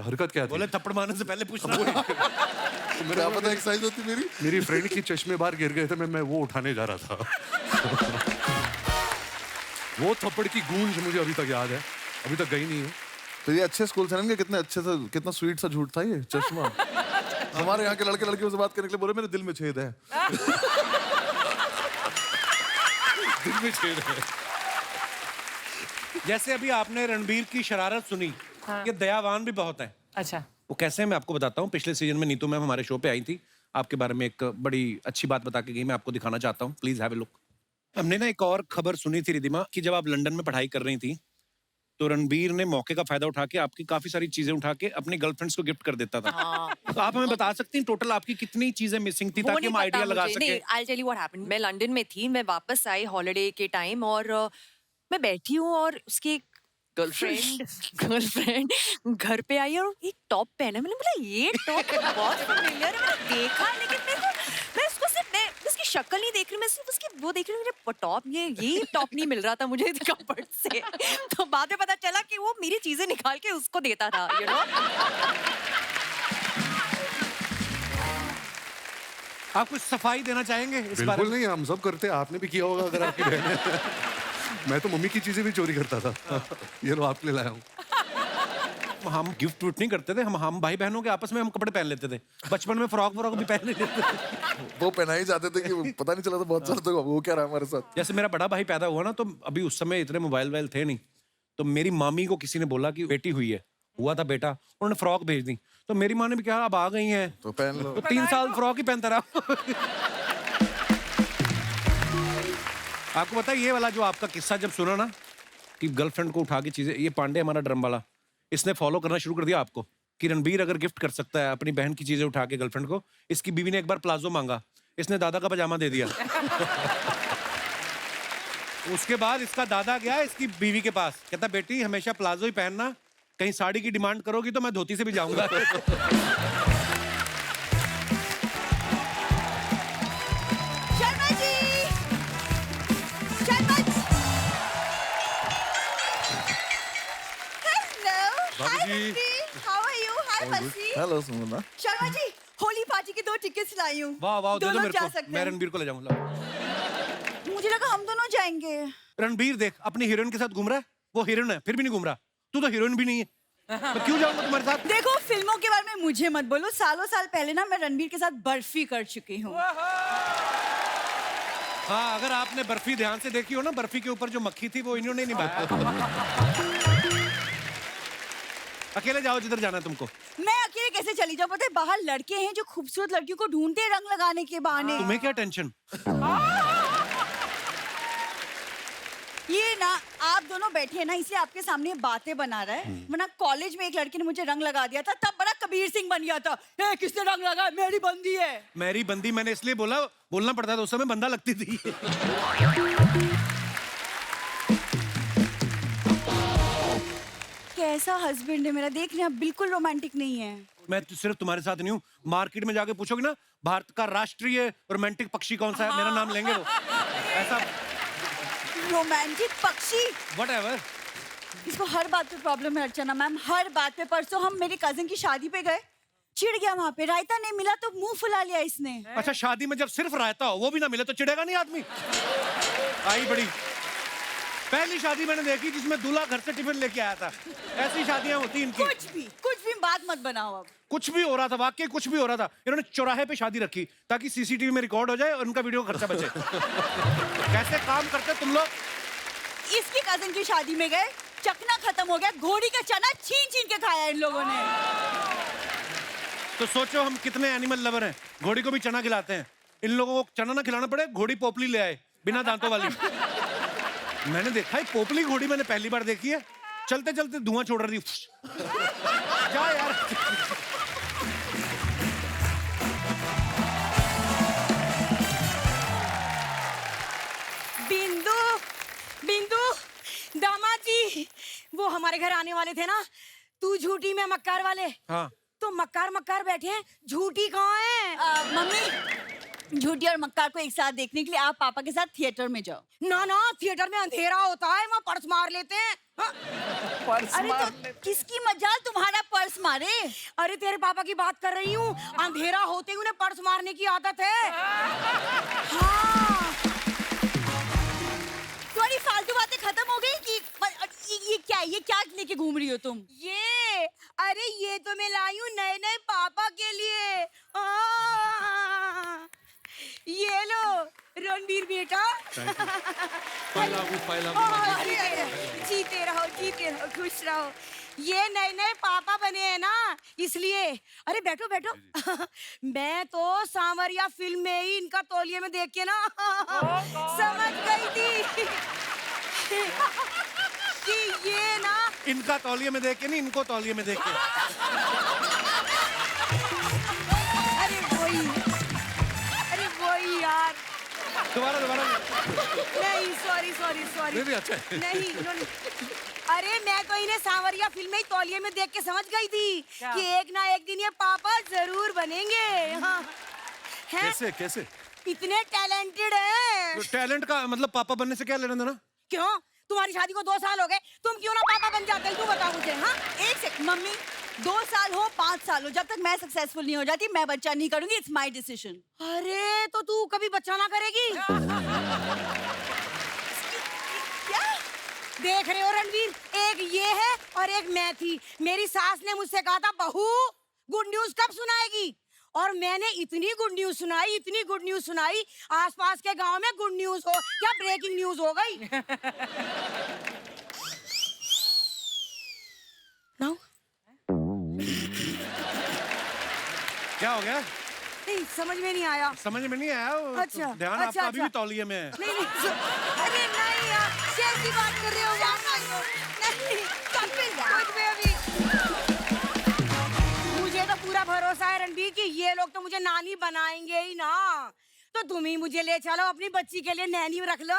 हरकत क्या थी? बोले थप्पड़ मारने से पहले पूछना। तो मेरा पता एक्सरसाइज होती मेरी फ्रेंड की चश्मे बाहर गिर गए थे, मैं वो उठाने जा रहा था। वो थप्पड़ की गूंज मुझे अभी तक याद है, अभी तक गई नहीं है। तो ये अच्छे स्कूल से, कितने अच्छे से, कितना स्वीट सा झूठ था ये चश्मा। हमारे यहाँ के लड़के लड़कियों से बात करने के लिए बोले मेरे दिल में छेद है। दिल में छेद है। जैसे अभी आपने रणबीर की शरारत सुनी, ये दयावान भी बहुत है। अच्छा, वो कैसे है मैं आपको बताता हूँ। पिछले सीजन में नीतू मैम हमारे शो पे आई थी, आपके बारे में एक बड़ी अच्छी बात बता के गई, मैं आपको दिखाना चाहता हूँ, प्लीज हैव ए लुक। हमने ना एक और खबर सुनी थी रिदिमा, कि जब आप लंदन में पढ़ाई कर रही थी, तो रणबीर ने मौके का फायदा उठा के आपकी काफी सारी चीजें उठा के अपनी गर्लफ्रेंड्स को गिफ्ट कर देता था। तो आप हमें बता सकती हैं टोटल आपकी कितनी चीजें मिसिंग थी, ताकि हम आइडिया लगा सके? I'll tell you what happened. मैं लंदन में थी, मैं वापस आई हॉलिडे के टाइम, और मैं बैठी हूँ और उसकी गर्लफ्रेंड घर पे आई और एक टॉप पहना। मैंने बोला ये टॉप तो बहुत फेमिलियर है, मैंने देखा, लेकिन मैं उसको सिर्फ, मैं उसकी शक्ल नहीं देख रही, मैं सिर्फ उसकी वो देख रही हूँ, मेरे टॉप, ये टॉप नहीं मिल रहा था मुझे कपड़ से। तो बाद में पता चला कि वो मेरी चीजें निकाल के उसको देता था, you know? आप कुछ सफाई देना चाहेंगे इस बारे बिल्कुल में? नहीं, हम सब करते हैं, आपने भी किया होगा अगर आपकी बहन है। मैं तो मम्मी की चीजें भी चोरी करता था। ये लो आपके लिए लाया हूँ। हम गिफ्ट विफ्ट नहीं करते थे, हम भाई बहनों के आपस में हम कपड़े पहन लेते थे। बचपन में फ्रॉक भी पहन लेते थे। वो पहना ही जाते थे कि पता नहीं चला था बहुत साल तक वो क्या रहा हमारे साथ। जैसे मेरा बड़ा भाई पैदा हुआ ना, तो अभी उस समय इतने मोबाइल वाइल थे नहीं, तो मेरी मामी को किसी ने बोला कि बेटी हुई है, हुआ था बेटा, उन्होंने फ्रॉक भेज दी, तो मेरी माँ ने भी कहा अब आ गई हैं तो पहन लो। तो 3 साल फ्रॉक ही पहनता रहा। आपको पता है ये वाला जो आपका किस्सा जब सुना ना, कि गर्लफ्रेंड को उठा के चीजें, ये पांडे हमारा ड्रम वाला, इसने फॉलो करना शुरू कर दिया आपको, कि रणबीर अगर गिफ्ट कर सकता है अपनी बहन की चीजें उठा के गर्लफ्रेंड को। इसकी बीवी ने एक बार प्लाजो मांगा, इसने दादा का पजामा दे दिया। उसके बाद इसका दादा गया इसकी बीवी के पास, कहता बेटी हमेशा प्लाजो ही पहनना, कहीं साड़ी की डिमांड करोगी तो मैं धोती से भी जाऊंगा। शर्मा जी, शर्मा जी, हेलो, भाभी जी। How are you? हाय मसी। हेलो सुमना। शर्मा जी, होली पार्टी की 2 टिकट्स लाई हूँ। वाह वाह, दे दो दोनों मेरे जा को, सकते मैं हैं। रणबीर को ले जाऊंगा। मुझे लगा हम दोनों जाएंगे। रणबीर देख अपनी हीरोइन के साथ घूम रहा है, वो हीरोइन है फिर भी नहीं घूम रहा, तू तो हीरोइन भी नहीं है। मैं क्यों जाऊंगा तुम्हारे साथ? देखो फिल्मों के बारे में मुझे मत बोलो, सालों साल पहले ना मैं रणबीर के साथ बर्फी कर चुकी हूँ। हाँ, अगर आपने बर्फी ध्यान से देखी हो ना, बर्फी के ऊपर जो मक्खी थी वो इन्होंने निभाया। अकेले जाओ जिधर जाना है तुमको। मैं अकेले कैसे चली जाऊँ? पता है बाहर लड़के हैं जो खूबसूरत लड़कियों को ढूंढते हैं रंग लगाने के बहाने। तुम्हें क्या टेंशन? ये ना आप दोनों बैठे हैं ना, इसलिए आपके सामने बातें बना रहा है, वरना कॉलेज में एक लड़के ने मुझे रंग लगा दिया था, तब बड़ा कबीर सिंह बन गया था। ए, किसने रंग लगाया? मेरी बंदी है। मेरी बंदी मैंने इसलिए बोलना पड़ता था, उस समय बंदा लगती थी। कैसा हस्बैंड है मेरा, देख रहे हैं, बिल्कुल रोमांटिक नहीं है। मैं तो सिर्फ तुम्हारे साथ नहीं हूँ, मार्केट में जाके पूछोगे ना भारत का राष्ट्रीय रोमांटिक पक्षी कौन सा है, मेरा नाम लेंगे वो। ऐसा रोमांटिक पक्षी, व्हाटएवर। इसको हर बात पे प्रॉब्लम है अर्चना मैम, हर बात पे। परसों हम मेरी कजिन की शादी पे गए, चिढ़ गया वहां पे, रायता नहीं मिला तो मुंह फुला लिया इसने। अच्छा, शादी में जब सिर्फ रायता हो वो भी ना मिले तो चिढ़ेगा नहीं आदमी? आई बड़ी पहली शादी मैंने देखी जिसमें दूल्हा घर से टिफिन लेके आया था। ऐसी शादियां होती इनकी। कुछ भी बात मत बनाओ अब। कुछ भी हो रहा था, वाकई कुछ भी हो रहा था। इन्होंने चौराहे पे शादी रखी ताकि सीसीटीवी में रिकॉर्ड हो जाए और उनका वीडियो खर्चा बचे। कैसे काम करते तुम लोग? इसकी कजिन की शादी में गए, चखना खत्म हो गया, घोड़ी का चना छीन छीन के खाया इन लोगों ने। तो सोचो हम कितने एनिमल लवर हैं, घोड़ी को भी चना खिलाते हैं। इन लोगों को चना ना खिलाना पड़े, घोड़ी पोपली ले आए बिना दांतों वाली। मैंने देखा है पोपली घोड़ी, मैंने पहली बार देखी है। चलते चलते धुआं छोड़ रही थी। जा यार। बिंदु, बिंदु, दामाद जी, वो हमारे घर आने वाले थे ना, तू झूठी में मक्कार वाले। हाँ। तो मक्कार मक्कार बैठे हैं, झूठी कहाँ है? मम्मी, झूठी और मक्कार को एक साथ देखने के लिए आप पापा के साथ थिएटर में जाओ। ना ना, थिएटर में अंधेरा होता है, वहाँ पर्स मार लेते हैं। हाँ? अरे तो किसकी मजाल तुम्हारा पर्स मारे? अरे तेरे पापा की बात कर रही हूँ, अंधेरा होते ही उन्हें पर्स मारने की आदत है। हाँ। तुम्हारी फालतू बातें खत्म हो गई कि ये क्या है? ये क्या लेके घूम रही हो तुम? ये, अरे ये तो मैं लाई हूँ नए नए पापा के लिए। ये लो रणबीर बेटा। जीते रहो, खुश रहो। ये नए नए पापा बने हैं ना, इसलिए। अरे बैठो बैठो। मैं तो सांवरिया फिल्म में ही इनका तौलिए में देख के ना समझ गई थी कि ये ना, इनका तौलिए में देख के नहीं, इनको तौलिए में देख के। अरे वही यार। दोबारा नहीं, सॉरी। अच्छा है। नहीं। अरे मैं तो इन्हें सांवरिया फिल्म में ही तौलिए में देख के समझ गई थी कि एक ना एक दिन ये पापा जरूर बनेंगे। हाँ। कैसे? इतने टैलेंटेड हैं। तो टैलेंट का मतलब पापा बनने से क्या लेना देना? क्यों? तुम्हारी शादी को 2 साल हो गए, तुम क्यों ना पापा बन जाते? तू बता मुझे। हाँ, एक सेकंड मम्मी, 2 साल हो 5 साल हो, जब तक मैं सक्सेसफुल नहीं हो जाती मैं बच्चा नहीं करूंगी। It's my decision. अरे तो तू कभी बच्चा ना करेगी? क्या देख रहे हो रणवीर, एक ये है और एक मैं थी। मेरी सास ने मुझसे कहा था बहू गुड न्यूज कब सुनाएगी, और मैंने इतनी गुड न्यूज सुनाई, आसपास के गांव में गुड न्यूज हो क्या ब्रेकिंग न्यूज हो गई। नाउ क्या हो गया? नहीं, समझ में नहीं आया। समझ में नहीं आया? अच्छा, ध्यान आपका अभी भी तौलिए में है। नहीं, अरे नहीं यार, कैसी बात कर रहे हो? नहीं, कुछ भी अभी। मुझे तो पूरा भरोसा है रणबीर कि ये लोग तो मुझे नानी बनाएंगे ही ना। तो तुम ही मुझे ले चलो, अपनी बच्ची के लिए नैनी रख लो।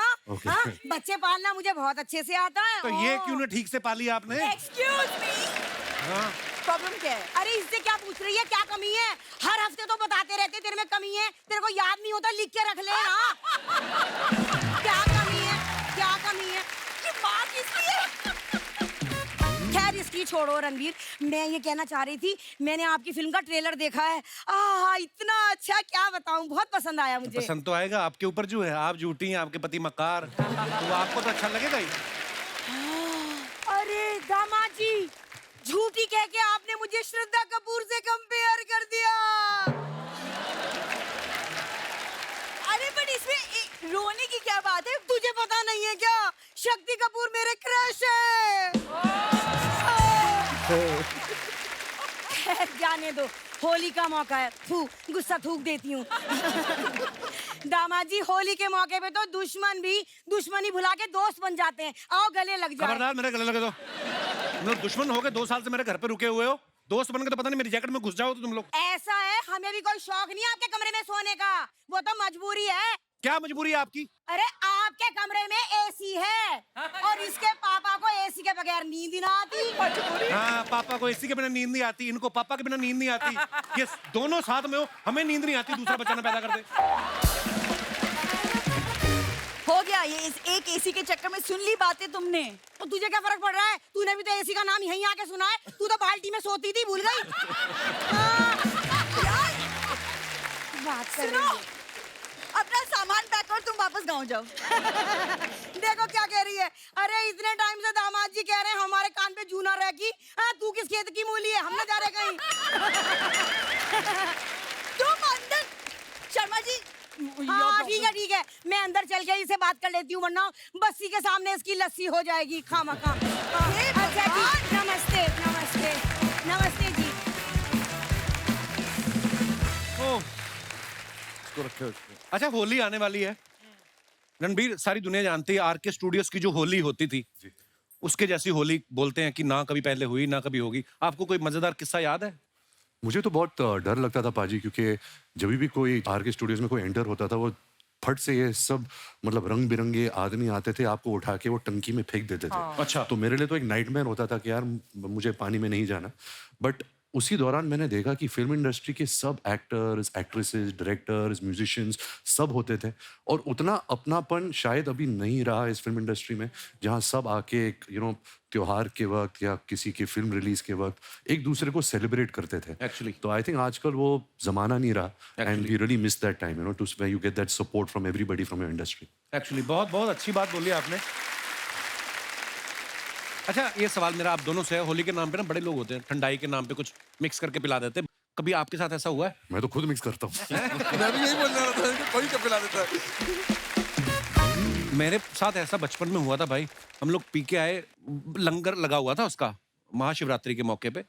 हाँ, बच्चे पालना मुझे बहुत अच्छे से आता है। तो ये क्यों ना ठीक से पाली आपने? एक्सक्यूज मी, हाँ। प्रॉब्लम क्या है? अरे इससे क्या पूछ रही है, क्या कमी है? हर हफ्ते तो बताते रहते तेरे में कमी है, तेरे को याद नहीं होता, लिख के रख ले। हाँ? क्या कमी है? ये बात इसलिए। खैर इसकी छोड़ो रणवीर, मैं ये कहना चाह रही थी, मैंने आपकी फिल्म का ट्रेलर देखा है। इतना अच्छा, क्या बताऊं, बहुत पसंद आया मुझे। पसंद तो आएगा, आपके ऊपर जो है, आप झूठी हैं, आपके पति मक्कार, तो आपको तो अच्छा लगेगा ही। अरे दामाद जी, झूठी कह के आपने मुझे श्रद्धा कपूर से कंपेयर कर दिया। अरे बट इसमें रोने की क्या बात है? तुझे पता नहीं है क्या, शक्ति कपूर मेरे क्रश है। खैर, जाने दो, होली का मौका है, गुस्सा थूक देती हूँ। दामाद जी, होली के मौके पे तो दुश्मन भी दुश्मनी भुला के दोस्त बन जाते हैं। आओ गले लग जाओ। खबरदार मेरे गले लगे तो। तुम लोग दुश्मन हो गए, 2 साल से मेरे घर पे रुके हुए हो, दोस्त बन के तो पता नहीं मेरी जैकेट में घुस जाओ तो तुम लोग। ऐसा है, हमें भी कोई शौक नहीं है आपके कमरे में सोने का, वो तो मजबूरी है। क्या मजबूरी है आपकी? अरे आपके कमरे में एसी है और इसके पापा को एसी के बगैर नींद ही ना आती। हाँ, पापा को एसी के बिना नींद नहीं आती, इनको पापा के बिना नींद नहीं आती। ये दोनों साथ में हो, हमें नींद नहीं आती, दूसरा बच्चा ना पैदा कर दे। हो गया, ये इस एक एसी के चक्कर में सुन ली बातें तुमने। तो तुझे क्या फर्क पड़ रहा है? तूने भी तो एसी का नाम यहीं आके सुना है, तू तो बाल्टी में सोती थी, भूल गई। बात कर रही है। अपना सामान पैक कर, तुम वापस गाँव जाओ। देखो क्या कह रही है। अरे इतने टाइम से दामाद जी कह रहे हैं हमारे कान पे जूना रह की। हाँ, तू किस खेत की मूली है, हम ना जा रहे कहीं। तुम अंदर, शर्मा जी। हाँ ठीक है, मैं अंदर चल के इसे बात कर लेती हूँ, वरना बस्सी के सामने इसकी लस्सी हो जाएगी खामखा। अच्छा जी, नमस्ते नमस्ते नमस्ते जी। ओह, इसको रखे। अच्छा, होली आने वाली है रणबीर, सारी दुनिया जानती है आरके स्टूडियोज की जो होली होती थी, उसके जैसी होली बोलते हैं कि ना कभी पहले हुई ना कभी होगी। आपको कोई मजेदार किस्सा याद है? मुझे तो बहुत डर लगता था पाजी, क्योंकि जब भी कोई आर के स्टूडियोज में कोई एंटर होता था, वो फट से ये सब मतलब रंग बिरंगे आदमी आते थे, आपको उठा के वो टंकी में फेंक देते थे। अच्छा। तो मेरे लिए तो एक नाइटमेयर होता था कि यार मुझे पानी में नहीं जाना। बट उसी दौरान मैंने देखा कि फिल्म इंडस्ट्री के सब एक्टर्स, एक्ट्रेसेस, डायरेक्टर्स, म्यूजिशियंस सब होते थे, और उतना अपनापन शायद अभी नहीं रहा इस फिल्म इंडस्ट्री में, जहाँ सब आके एक त्योहार के वक्त या किसी की फिल्म रिलीज के वक्त एक दूसरे को सेलिब्रेट करते थे। Actually. तो आई थिंक आजकल वो जमाना नहीं रहा, and we really miss that time, to where you get that support from everybody from your industry. Actually बहुत बहुत अच्छी बात बोली आपने। अच्छा, ये सवाल मेरा आप दोनों से है। होली के नाम पे ना बड़े लोग होते हैं, ठंडाई के नाम पे कुछ मिक्स करके पिला देते हैं। कभी आपके साथ ऐसा हुआ है? मैं तो खुद मिक्स करता हूँ। मैं भी यही बोलने वाला था कि कोई क्या पिला देता है। मेरे साथ ऐसा बचपन में हुआ था भाई। हम लोग पी के आए, लंगर लगा हुआ था उसका महाशिवरात्रि के मौके पे,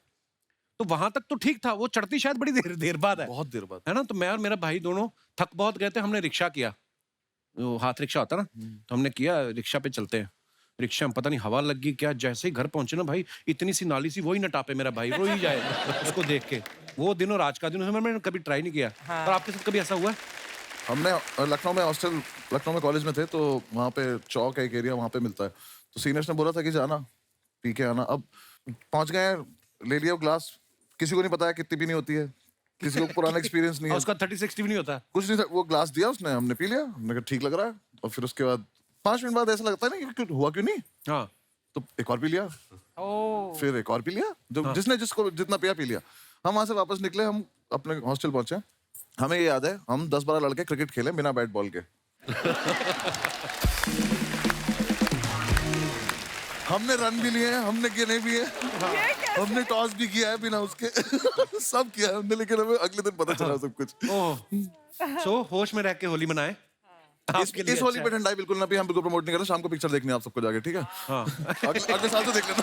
तो वहां तक तो ठीक था, वो चढ़ती शायद बड़ी देर बाद है, बहुत देर बाद, है ना। तो मैं और मेरा भाई दोनों थक बहुत गए थे, हमने रिक्शा किया, वो हाथ रिक्शा होता ना, तो हमने किया रिक्शा पे चलते हैं। रिक्शा में पता नहीं हवा लग गई क्या, जैसे ही घर पहुंचे ना भाई, इतनी सी नाली सी, वही न टापे मेरा भाई, रो ही जाए उसको देख के। वो दिन और आज का दिन मैंने कभी ट्राई नहीं किया। हाँ। और आपके साथ कभी ऐसा हुआ है? हमने लखनऊ में हॉस्टल, लखनऊ में कॉलेज में थे, तो वहाँ पे चौक है एक एरिया, वहाँ पे मिलता है। तो सीनियर्स ने बोला था कि जाना पी के आना। अब पहुंच गए, ले लिया ग्लास, किसी को नहीं पता है कितनी पीनी होती है, किसी को पुराना एक्सपीरियंस नहीं है, उसका 30-60 भी नहीं होता। कुछ नहीं था। वो ग्लास दिया उसने, हमने पी लिया, हमने कहा ठीक लग रहा है। और फिर उसके बाद 5 मिनट बाद ऐसा लगता है ना कि हुआ क्यों नहीं, हाँ, तो एक और पी लिया, ओ फिर एक और पी लिया, जो जिसने जिसको जितना पिया पी लिया। हम वहां से वापस निकले, हम अपने हॉस्टल पहुंचे। हमें ये याद है, हम 10-12 लड़के क्रिकेट खेले बिना बैट बॉल के। हमने रन भी लिए हैं, हमने गिने भी हैं, हमने टॉस भी किया है बिना उसके। सब किया है हमने, लेकिन हमें अगले दिन पता चला सब कुछ। ओह, सो होश में रह के होली मनाए। इस होली पे ठंडाई बिल्कुल ना भी, हम बिल्कुल प्रमोट नहीं कर रहे। शाम को पिक्चर देखनी है आप सबको जाके, ठीक है? हाँ। अगले साल से देख लेना।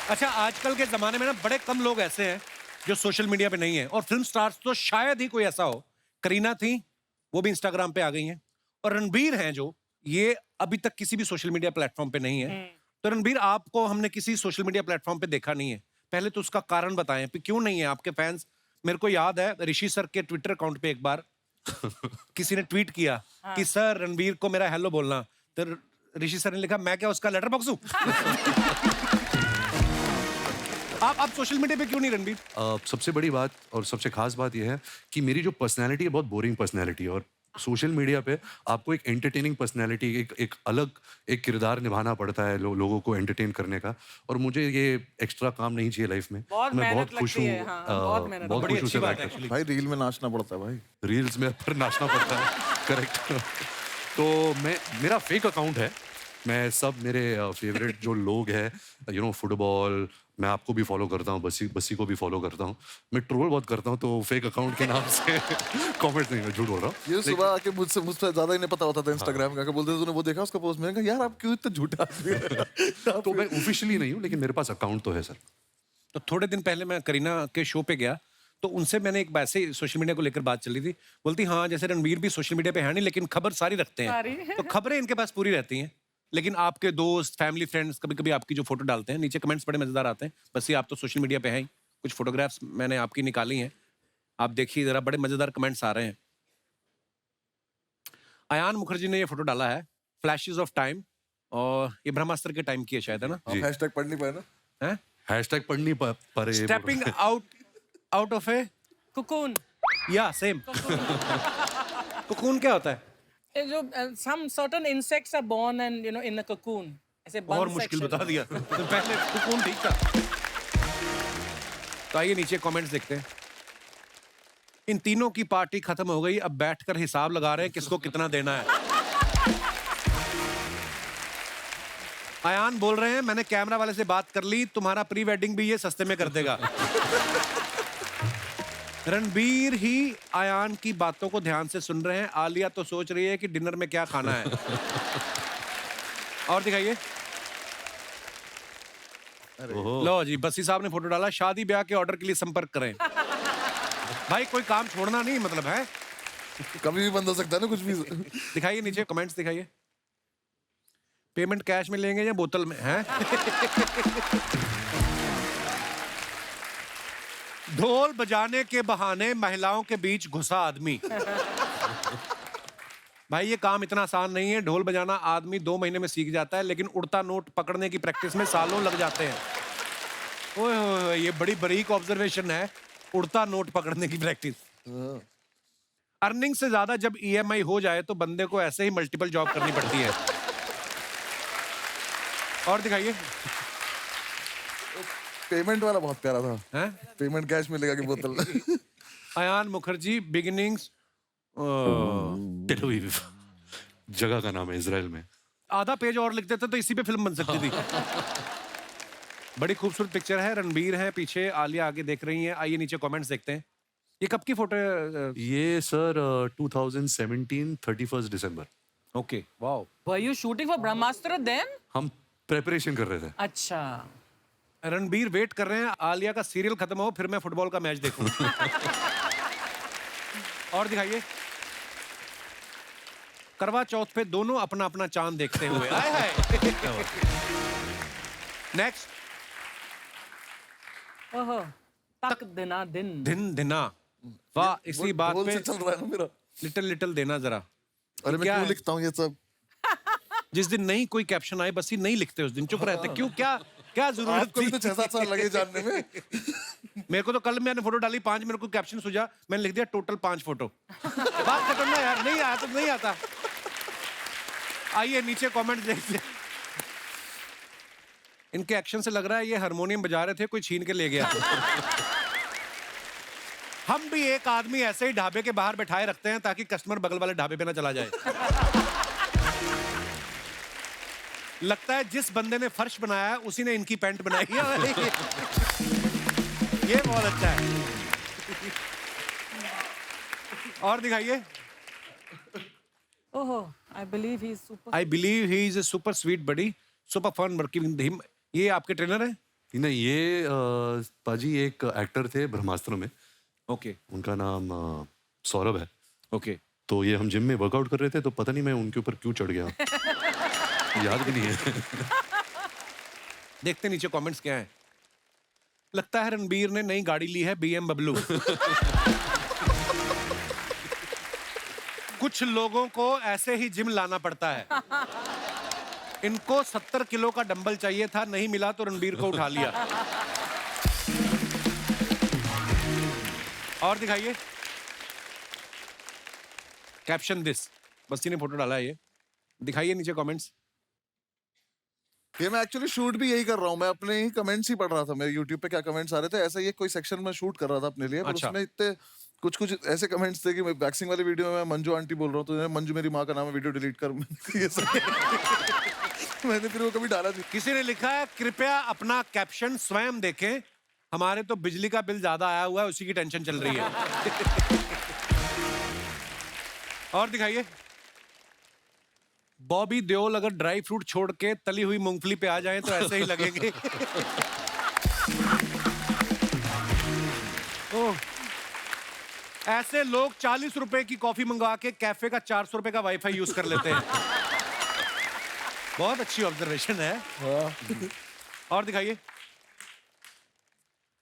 अच्छा, आजकल के जमाने में ना बड़े कम लोग ऐसे हैं जो सोशल मीडिया पे नहीं है, और फिल्म स्टार्स तो शायद ही कोई ऐसा हो। करीना थी, वो भी इंस्टाग्राम पे आ गई हैं, और रणबीर हैं जो ये अभी तक किसी भी सोशल मीडिया प्लेटफॉर्म पे नहीं है। तो रणबीर, आपको हमने किसी सोशल मीडिया प्लेटफॉर्म पे देखा नहीं है, पहले तो उसका कारण बताएं, क्यों नहीं है? आपके फैंस, मेरे को याद है ऋषि सर के ट्विटर अकाउंट पे एक बार किसी ने ट्वीट किया कि सर रणबीर को मेरा हेलो बोलना, तो ऋषि सर ने लिखा, मैं क्या उसका लेटर बॉक्स हूं? आप सोशल मीडिया पे क्यों नहीं रणबीर? सबसे बड़ी बात और सबसे खास बात यह है कि मेरी जो पर्सनैलिटी है बहुत बोरिंग पर्सनैलिटी है, और सोशल मीडिया पे आपको एक एंटरटेनिंग पर्सनैलिटी, एक अलग एक किरदार निभाना पड़ता है लोगों को एंटरटेन करने का, और मुझे ये एक्स्ट्रा काम नहीं चाहिए लाइफ में। बहुत मैं मेहनत बहुत खुश लगती हूँ, है, हाँ, बहुत मेहनत। बहुत बड़ी खुश हूँ अच्छी सर बात है एक्टर। actually। भाई रील में नाचना पड़ता है भाई। रील्स में पर नाचना पड़ता है, करेक्ट। तो मेरा फेक अकाउंट है, मैं सब मेरे फेवरेट जो लोग हैं, फुटबॉल, मैं आपको भी फॉलो करता हूँ, बसी को भी फॉलो करता हूँ। मैं ट्रोल बहुत करता हूँ, तो फेक अकाउंट के नाम से कमेंट नहीं, मैं झूठ बोल रहा हूँ। ये सुबह आके मुझ पे ज्यादा ही नहीं पता होता था इंस्टाग्राम का, बोलते थे तूने वो देखा उसका पोस्ट, मैंने कहा यार आप क्यों इतना झूठा आदमी हो? तो मैं ऑफिशियली नहीं हूँ, लेकिन मेरे पास अकाउंट तो है सर। तो थोड़े दिन पहले मैं करीना के शो पे गया, तो उनसे मैंने एक वैसे ही सोशल मीडिया को लेकर बात चली थी। बोलती हाँ जैसे रणवीर भी सोशल मीडिया पे है नहीं, लेकिन खबर सारी रखते हैं। तो खबरें इनके पास पूरी रहती हैं, लेकिन आपके दोस्त, फैमिली, फ्रेंड्स कभी कभी आपकी जो फोटो डालते हैं, नीचे कमेंट्स बड़े मजेदार आते हैं। बस ये आप तो सोशल मीडिया पे हैं ही। कुछ फोटोग्राफ्स मैंने आपकी निकाली हैं, आप देखिए जरा, बड़े मजेदार कमेंट्स आ रहे हैं। अयान मुखर्जी ने ये फोटो डाला है, फ्लैशेस ऑफ टाइम, और ये ब्रह्मास्त्र के टाइम की है शायद, है ना? आप हैशटैग पढ़ नहीं पाए ना? हैं? हैशटैग पढ़ नहीं पा रहे। Stepping out of A cocoon. या सेम। कोकून क्या होता है? ये जो some certain insects are born and in a cocoon. ऐसे और bun मुश्किल section. बता दिया। तो पहले कोकून ठीक था। तो आइए नीचे कमेंट्स देखते हैं। इन तीनों की पार्टी खत्म हो गई, अब बैठकर हिसाब लगा रहे हैं किसको कितना देना है। अयान बोल रहे हैं मैंने कैमरा वाले से बात कर ली, तुम्हारा प्री वेडिंग भी ये सस्ते में कर देगा। रणबीर ही अयान की बातों को ध्यान से सुन रहे हैं, आलिया तो सोच रही है कि डिनर में क्या खाना है। और दिखाइए। लो जी, बसी साहब ने फोटो डाला, शादी ब्याह के ऑर्डर के लिए संपर्क करें। भाई कोई काम छोड़ना नहीं, मतलब है कभी भी बंद हो सकता है ना कुछ भी। दिखाइए नीचे कमेंट्स दिखाइए। पेमेंट कैश में लेंगे या बोतल में है? ढोल बजाने के बहाने महिलाओं के बीच घुसा आदमी। भाई ये काम इतना आसान नहीं है। ढोल बजाना आदमी 2 महीने में सीख जाता है, लेकिन उड़ता नोट पकड़ने की प्रैक्टिस में सालों लग जाते हैं। ओए होए, ये बड़ी बारीक ऑब्जर्वेशन है, उड़ता नोट पकड़ने की प्रैक्टिस। अर्निंग से ज्यादा जब ईएमआई हो जाए तो बंदे को ऐसे ही मल्टीपल जॉब करनी पड़ती है। और दिखाइए। पेमेंट वाला बहुत प्यारा था। हैं? पेमेंट कैश मिलेगा कि बोतल? Ayan Mukherjee beginnings. Tel जगह का नाम है इजराइल में। आधा पेज और लिख देते तो इसी पे फिल्म बन सकती थी। बड़ी खूबसूरत पिक्चर है, रणबीर है पीछे, आलिया आगे देख रही है। आइए नीचे कमेंट्स देखते हैं। ये कब की फोटो है? ये sir 2017 31 December. Okay, wow. Were you shooting for Brahmastra then? हम प्रेपरेशन कर रहे थे। अच्छा। रणबीर वेट कर रहे हैं आलिया का सीरियल खत्म हो फिर मैं फुटबॉल का मैच देखूं। और दिखाइए। करवा चौथ पे दोनों अपना अपना चांद देखते हुए। आए हाय। नेक्स्ट। ओहो, तक दिना दिन। दिन दिना। वाह, इसी बात ढोल पे से चल रहा है ना मेरा। लिटिल लिटिल देना जरा। अरे मैं क्या क्यों है? लिखता हूँ ये सब? जिस दिन नहीं कोई कैप्शन आए बस ही नहीं लिखते, उस दिन चुप रहते। क्यों, क्या क्या जरूरत आपको भी थी? तो 6-7 साल लगे जानने में। मेरे को तो कल मैंने फोटो डाली 5, मेरे को कैप्शन सुझा, मैंने लिख दिया टोटल 5 फोटो। बात खत्म ना यार, नहीं आया तो नहीं आता। आइए नीचे कमेंट देखते हैं। इनके एक्शन से लग रहा है ये हारमोनियम बजा रहे थे, कोई छीन के ले गया। हम भी एक आदमी ऐसे ही ढाबे के बाहर बैठाए रखते हैं ताकि कस्टमर बगल वाले ढाबे पे ना चला जाए। लगता है जिस बंदे ने फर्श बनाया है उसी ने इनकी पैंट बनाई है। ये बहुत अच्छा है। और दिखाइए। ओहो, I believe he is super. I believe he is a super sweet buddy, super fun working with him. ये आपके ट्रेनर है? नहीं, ये पाजी एक एक्टर थे ब्रह्मास्त्र में। ओके उनका नाम सौरभ है। ओके। तो ये हम जिम में वर्कआउट कर रहे थे, तो पता नहीं मैं उनके ऊपर क्यों चढ़ गया। याद भी नहीं है। देखते नीचे कमेंट्स क्या है। लगता है रणबीर ने नई गाड़ी ली है, BMW। कुछ लोगों को ऐसे ही जिम लाना पड़ता है। इनको 70 किलो का डंबल चाहिए था, नहीं मिला तो रणबीर को उठा लिया। और दिखाइए। कैप्शन दिस, बस्ती ने फोटो डाला है ये। दिखाइए नीचे कमेंट्स। ये मैं एक्चुअली शूट भी यही कर रहा हूँ, मैं अपने ही कमेंट्स ही पढ़ रहा था। मेरे यूट्यूब पे क्या कमेंट्स आ रहे थे, ऐसा ही कोई सेक्शन में शूट कर रहा था अपने लिए। पर अच्छा। उसमें इतने कुछ ऐसे कमेंट्स थे कि मैं वैक्सिंग वाली वीडियो में मंजू आंटी बोल रहा हूँ तो मंजू मेरी माँ का नाम है, वीडियो डिलीट कर। ये सब मैंने फिर वो कभी डाला नहीं। किसी ने लिखा है कृपया अपना कैप्शन स्वयं देखें, हमारे तो बिजली का बिल ज्यादा आया हुआ है, उसी की टेंशन चल रही है। और दिखाइए। बॉबी देओल अगर ड्राई फ्रूट छोड़ के तली हुई मूंगफली पे आ जाएं तो ऐसे ही लगेंगे। ओह, ऐसे लोग 40 रुपए की कॉफी मंगवा के कैफे का 400 रुपए का वाईफाई यूज कर लेते हैं। बहुत अच्छी ऑब्जर्वेशन है। और दिखाइए।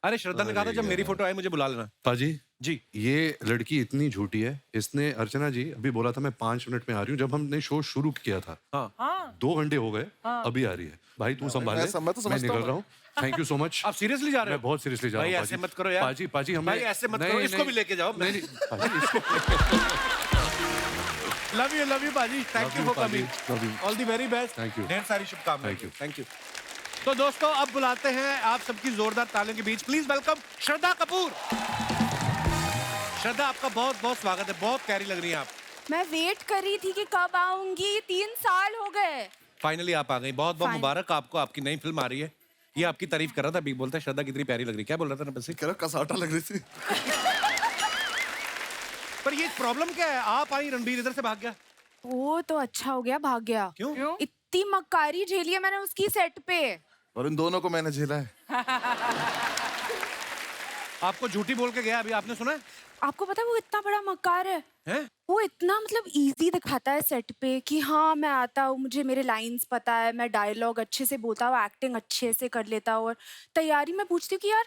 अरे श्रद्धा ने कहा था जब मेरी फोटो आए मुझे बुला लेना। पाजी जी। ये लड़की इतनी झूठी है, इसने अर्चना जी अभी बोला था मैं 5 मिनट में आ रही हूँ, जब हमने शो शुरू किया था। हाँ। 2 घंटे हो गए, अभी आ रही है। भाई तू संभाल ले, मैं तो मैं समझता निकल रहा हूँ। Thank you so much. आप सीरियसली जा रहे हो? मैं बहुत सीरियसली जा रहा भाई हूँ। ऐसे मत करो यार। पाजी हमें भाई ऐसे मत नहीं, करो, इसको नहीं, भी लेके जाओ। नहीं, पाजी, इसको लव यू पाजी, thank you for coming, love you. All the very best. Thank you. ढेर सारी शुभकामनाएं। Thank you. Thank you. तो दोस्तों अब बुलाते हैं आप सबकी जोरदार तालियों के बीच, प्लीज वेलकम श्रद्धा कपूर। श्रद्धा आपका बहुत बहुत स्वागत है, बहुत प्यारी लग रही हैं आप। मैं वेट कर रही थी कि कब आऊंगी, 3 साल हो गए। फाइनली आप आ गई, बहुत बहुत मुबारक आपको, आपकी नई फिल्म आ रही है। ये आपकी तारीफ कर रहा था, अभी बोलता है श्रद्धा कितनी प्यारी लग रही है। क्या बोल रहा था ना बस? कह रहा कसाटा लग रही थी। पर ये प्रॉब्लम क्या है, आप आई रणबीर इधर से भाग गया। वो तो अच्छा हो गया, भाग गया। क्यों? इतनी मक्कारी झेली है मैंने उसकी सेट पे। और इन दोनों को मैंने झेला है। आपको झूठी बोल के गया अभी, आपने सुना है? आपको पता है वो इतना बड़ा मक्कार है? हैं? वो इतना मतलब इजी दिखाता है सेट पे कि हाँ मैं आता हूँ, मुझे मेरे लाइंस पता है, मैं डायलॉग अच्छे से बोलता हूँ, एक्टिंग अच्छे से कर लेता हूँ। और तैयारी में पूछती हूँ कि यार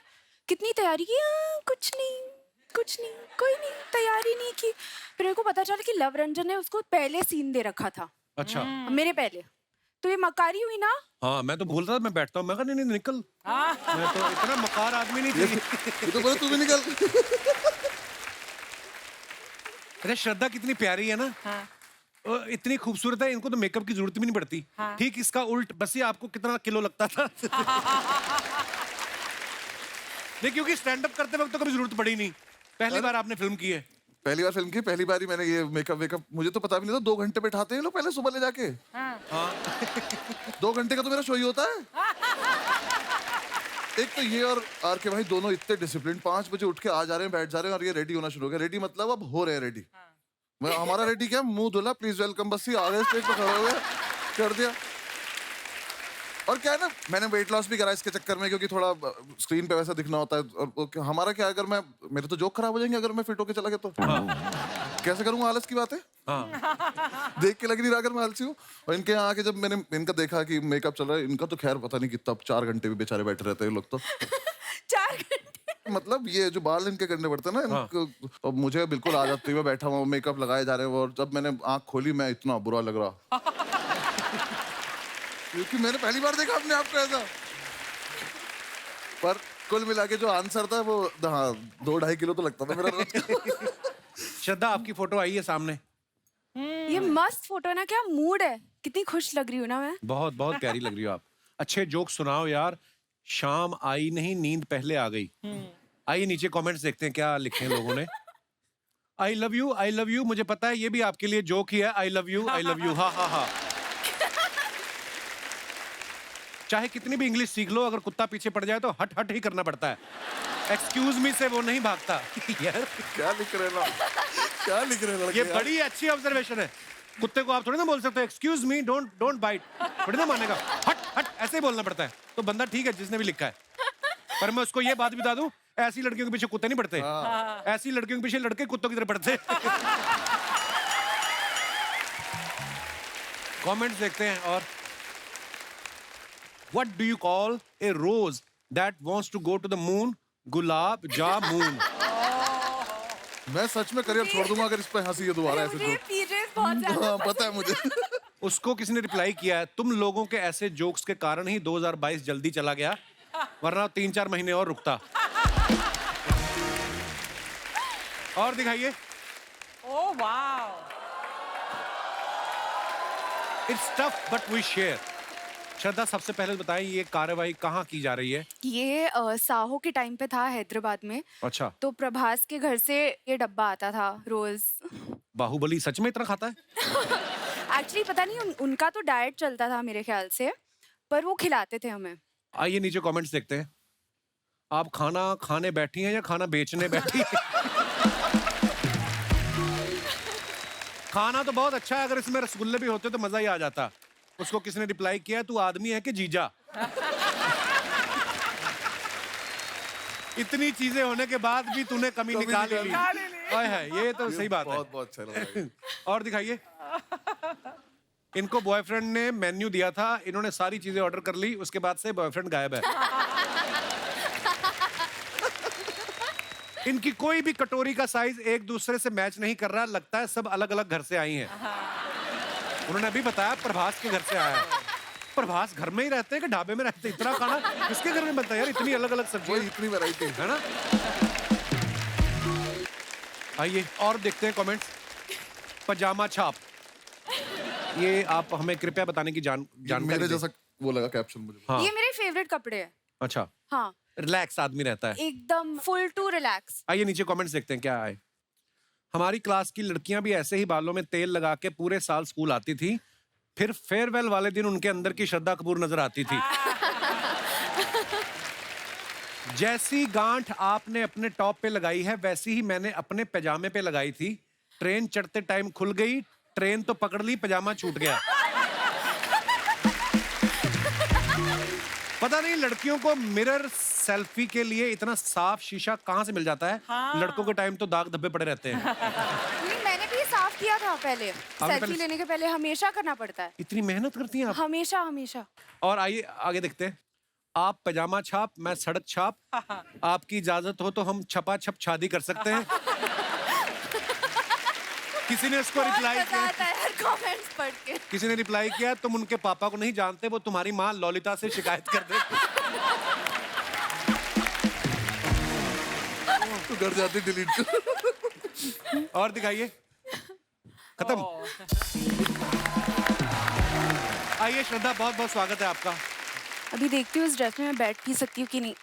कितनी तैयारी की? कुछ नहीं, कोई नहीं, तैयारी नहीं की। फिर मेरे को पता चला कि लव रंजन ने उसको पहले सीन दे रखा था। अच्छा। मेरे पहले। तो ये मक्कारी हुई ना? हाँ, मैं तो बोल रहा था मैं बैठता हूँ, मैं कहा नहीं निकल। मैं तो इतना मकार आदमी नहीं थी। ये तो बोले तू भी निकल। अरे श्रद्धा कितनी प्यारी है ना। इतनी खूबसूरत है, इनको तो मेकअप की जरूरत भी नहीं पड़ती। ठीक इसका उल्ट, बस ये आपको कितना किलो लगता था। नहीं, क्योंकि स्टैंड अप करते वक्त तो कभी जरूरत पड़ी नहीं, पहली बार आपने फिल्म की है। पहली बार फिल्म की, पहली बार ही मैंने ये मेकअप वेकअप, मुझे तो पता भी नहीं था 2 घंटे बैठाते हैं लोग पहले सुबह ले जाके। 2 घंटे का तो मेरा शो ही होता है। एक तो ये और आर के भाई दोनों इतने डिसिप्लिन, 5 बजे उठ के आ जा रहे हैं, बैठ जा रहे हैं और ये रेडी होना शुरू हो गया। रेडी मतलब अब हो रहे हैं रेडी। मैं हमारा रेडी क्या, मुंह धुला, प्लीज वेलकम, बस ही आ गए स्टेज पर, खड़े हो गए, कर दिया। और क्या है ना, मैंने वेट लॉस भी करा इसके चक्कर में, क्योंकि थोड़ा स्क्रीन पे वैसा दिखना होता है। और हमारा क्या, अगर मैं, मेरे तो जोक खराब हो जाएंगे अगर मैं फिट होके चला गया तो। कैसे करूंगा, आलस की बात है। देख के लग नहीं रहा अगर मैं आलसी हूँ। और इनके यहाँ आके जब मैंने इनका देखा कि मेकअप चल रहा है, इनका तो खैर पता नहीं कितना 4 घंटे भी बेचारे बैठे रहते हैं लोग तो। 4 घंटे मतलब ये जो बाल इनके करने पड़ते हैं ना इनको, और मुझे बिल्कुल आ जाती है, मैं बैठा हुआ मेकअप लगाए जा रहे हैं। और जब मैंने आंख खोली, मैं इतना बुरा लग रहा, क्योंकि मैंने पहली बार देखा अपने आप को ऐसा। पर कुल मिला के जो आंसर था वो, हाँ, 2-2.5 किलो तो लगता था मेरा रोज। श्रद्धा आपकी फोटो आई है सामने। ये मस्त फोटो है ना, क्या मूड है, कितनी खुश लग रही हूँ ना मैं। बहुत बहुत प्यारी लग रही हो आप। अच्छे जोक सुनाओ यार। शाम आई नहीं, नींद पहले आ गई। आइए नीचे कमेंट्स देखते हैं क्या लिखे हैं लोगों ने। आई लव यू, मुझे पता है ये भी आपके लिए जोक ही है। आई लव यू, हा हा हा। चाहे कितनी भी इंग्लिश सीख लो, अगर कुत्ता पीछे पड़ जाए तो हट हट ही करना पड़ता है। एक्सक्यूज मी से वो नहीं भागता। यार क्या लिख रहे हैं, क्या लिख रहे हैं लड़के ये यार? बड़ी अच्छी ऑब्जर्वेशन है। कुत्ते को आप थोड़ी ना बोल सकते हो एक्सक्यूज मी, डोंट बाइट, थोड़ी ना मानेगा। हट हट ऐसे ही बोलना पड़ता है। तो बंदा ठीक है जिसने भी लिखा है। पर मैं उसको ये बात बता दूं, ऐसी लड़कियों के पीछे कुत्ते नहीं पड़ते। ऐसी लड़कियों के पीछे लड़के कुत्तों की तरह पड़ते। कमेंट्स देखते हैं। और What do you call a rose that wants to go to the moon? Gulab jamun. मैं सच में करियर छोड़ दूंगा अगर इस पे हंसी है दोबारा ऐसे मुझे तो। पीजेस बहुत ज्यादा हाँ, पता है मुझे। उसको किसी ने रिप्लाई किया है, तुम लोगों के ऐसे जोक्स के कारण ही 2022 जल्दी चला गया, वरना 3-4 महीने और रुकता। और दिखाइए। Oh wow. It's tough but we share। श्रद्धा सबसे पहले बताएं ये कार्यवाही कहाँ की जा रही है? ये साहो के टाइम पे था हैदराबाद में। अच्छा। तो प्रभास के घर से ये डब्बा आता था रोज। बाहुबली सच में इतना खाता है? एक्चुअली पता नहीं उनका तो डाइट चलता था मेरे ख्याल से, पर वो खिलाते थे हमें। आइए नीचे कमेंट्स देखते हैं। आप खाना खाने बैठी हैं या खाना बेचने बैठी हैं? खाना तो बहुत अच्छा है, अगर इसमें रसगुल्ले भी होते तो मजा ही आ जाता। उसको किसने रिप्लाई किया, तू आदमी है कि जीजा? इतनी चीजें होने के बाद भी तूने कमी निकाल ही ली। हाय हाय, ये तो सही बात है। बहुत बहुत अच्छा लगा। और दिखाइए। इनको बॉयफ्रेंड ने मेन्यू दिया था, इन्होंने सारी चीजें ऑर्डर कर ली, उसके बाद से बॉयफ्रेंड गायब है। इनकी कोई भी कटोरी का साइज एक दूसरे से मैच नहीं कर रहा, लगता है सब अलग अलग घर से आई हैं। उन्होंने अभी बताया प्रभास के घर से आया है। प्रभास घर में ही रहते हैं कि ढाबे में रहते हैं? इतना खाना किसके घर में बनता है यार, इतनी अलग अलग सब्जियां, इतनी वैरायटी है ना। आइए और देखते हैं कमेंट्स। पजामा छाप, ये आप हमें कृपया बताने की जानकारी मेरे दें। जैसा वो लगा कैप्शन मुझे। हाँ। ये मेरे फेवरेट कपड़े हैं। अच्छा, हाँ, रिलैक्स आदमी रहता है एकदम फुल टू रिलैक्स। आइए नीचे कमेंट्स देखते हैं क्या आए। हमारी क्लास की लड़कियां भी ऐसे ही बालों में तेल लगा के पूरे साल स्कूल आती थी, फिर फेयरवेल वाले दिन उनके अंदर की श्रद्धा कपूर नजर आती थी। जैसी गांठ आपने अपने टॉप पे लगाई है, वैसी ही मैंने अपने पैजामे पे लगाई थी। ट्रेन चढ़ते टाइम खुल गई, ट्रेन तो पकड़ ली, पैजामा छूट गया। पता नहीं लड़कियों को मिरर सेल्फी के लिए इतना साफ शीशा कहाँ से मिल जाता है। लड़कों के टाइम तो दाग धब्बे पड़े रहते हैं। नहीं, मैंने भी ये साफ किया था पहले। सेल्फी लेने के पहले हमेशा करना पड़ता है। इतनी मेहनत करती हैं आप? हमेशा हमेशा। और आइए आगे देखते हैं। आप पैजामा छाप, मैं सड़क छाप। आपकी इजाजत हो तो हम छपा छप शादी कर सकते हैं। किसी ने इसको रिप्लाई मजा किया, आता है यार कमेंट्स पढ़ के। किसी ने रिप्लाई किया, तुम उनके पापा को नहीं जानते, वो तुम्हारी माँ ललिता से शिकायत कर दे। तो घर जाते डिलीट कर। और दिखाइए। खत्म। आइए श्रद्धा, बहुत बहुत स्वागत है आपका। अभी देखती हूँ इस ड्रेस में मैं बैठ भी सकती हूँ कि नहीं।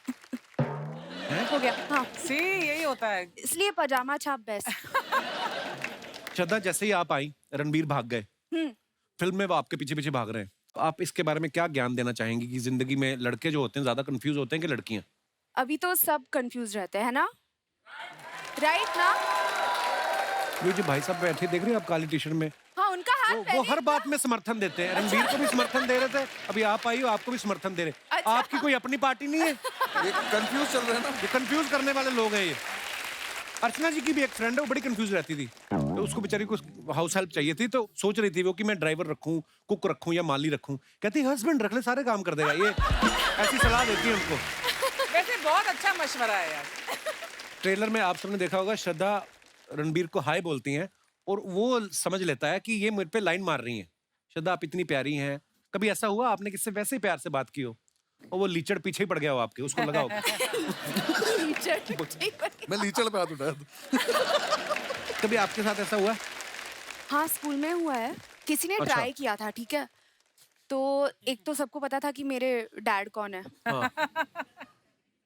हो गया। हाँ, सी यही होता है। इसलिए पजामा छाप बेस्ट। श्रद्धा, जैसे ही आप आई रणबीर भाग गए, फिल्म में वो आपके पीछे पीछे भाग रहे हैं। आप इसके बारे में क्या ज्ञान देना चाहेंगी कि जिंदगी में लड़के जो होते हैं ज्यादा कंफ्यूज होते हैं कि लड़कियां? अभी तो सब कंफ्यूज रहते हैं ना, राइट ना? ये जो भाई साहब बैठे देख रहे हैं आप काली टी शर्ट में, हाँ, उनका हाथ वो पहले हर बात में समर्थन देते हैं। रणबीर को भी समर्थन दे रहे थे, अभी आप आई हो आपको भी समर्थन दे रहे। अच्छा। आपकी कोई अपनी पार्टी नहीं है? ये कंफ्यूज चल रहे हैं ना। ये कंफ्यूज करने वाले लोग हैं ये। अर्चना जी की भी एक फ्रेंड है, वो बड़ी कंफ्यूज रहती थी, तो उसको बेचारी को हाउस हेल्प चाहिए थी, तो सोच रही थी वो कि मैं ड्राइवर रखूं, कुक रखूं या माली रखूं। कहती हस्बैंड रख ले, सारे काम कर देगा। ये ऐसी सलाह देती है उनको। वैसे बहुत अच्छा मशवरा है यार। ट्रेलर में आप सबने देखा होगा, श्रद्धा रणबीर को हाय बोलती हैं और वो समझ लेता है कि ये मुझ पे लाइन मार रही हैं। श्रद्धा आप इतनी प्यारी हैं, कभी ऐसा हुआ आपने किससे वैसे ही प्यार से बात की हो और वो लीचड़ पीछे ही पड़ गया हो आपके, उसको लगा होगा? मैं लीचड़ पे हाथ उठाया था। कभी आपके साथ ऐसा हुआ? हाँ, स्कूल में हुआ है। किसी ने अच्छा। ट्राई किया था, ठीक है? तो एक तो सबको पता था कि मेरे डैड कौन है। हाँ।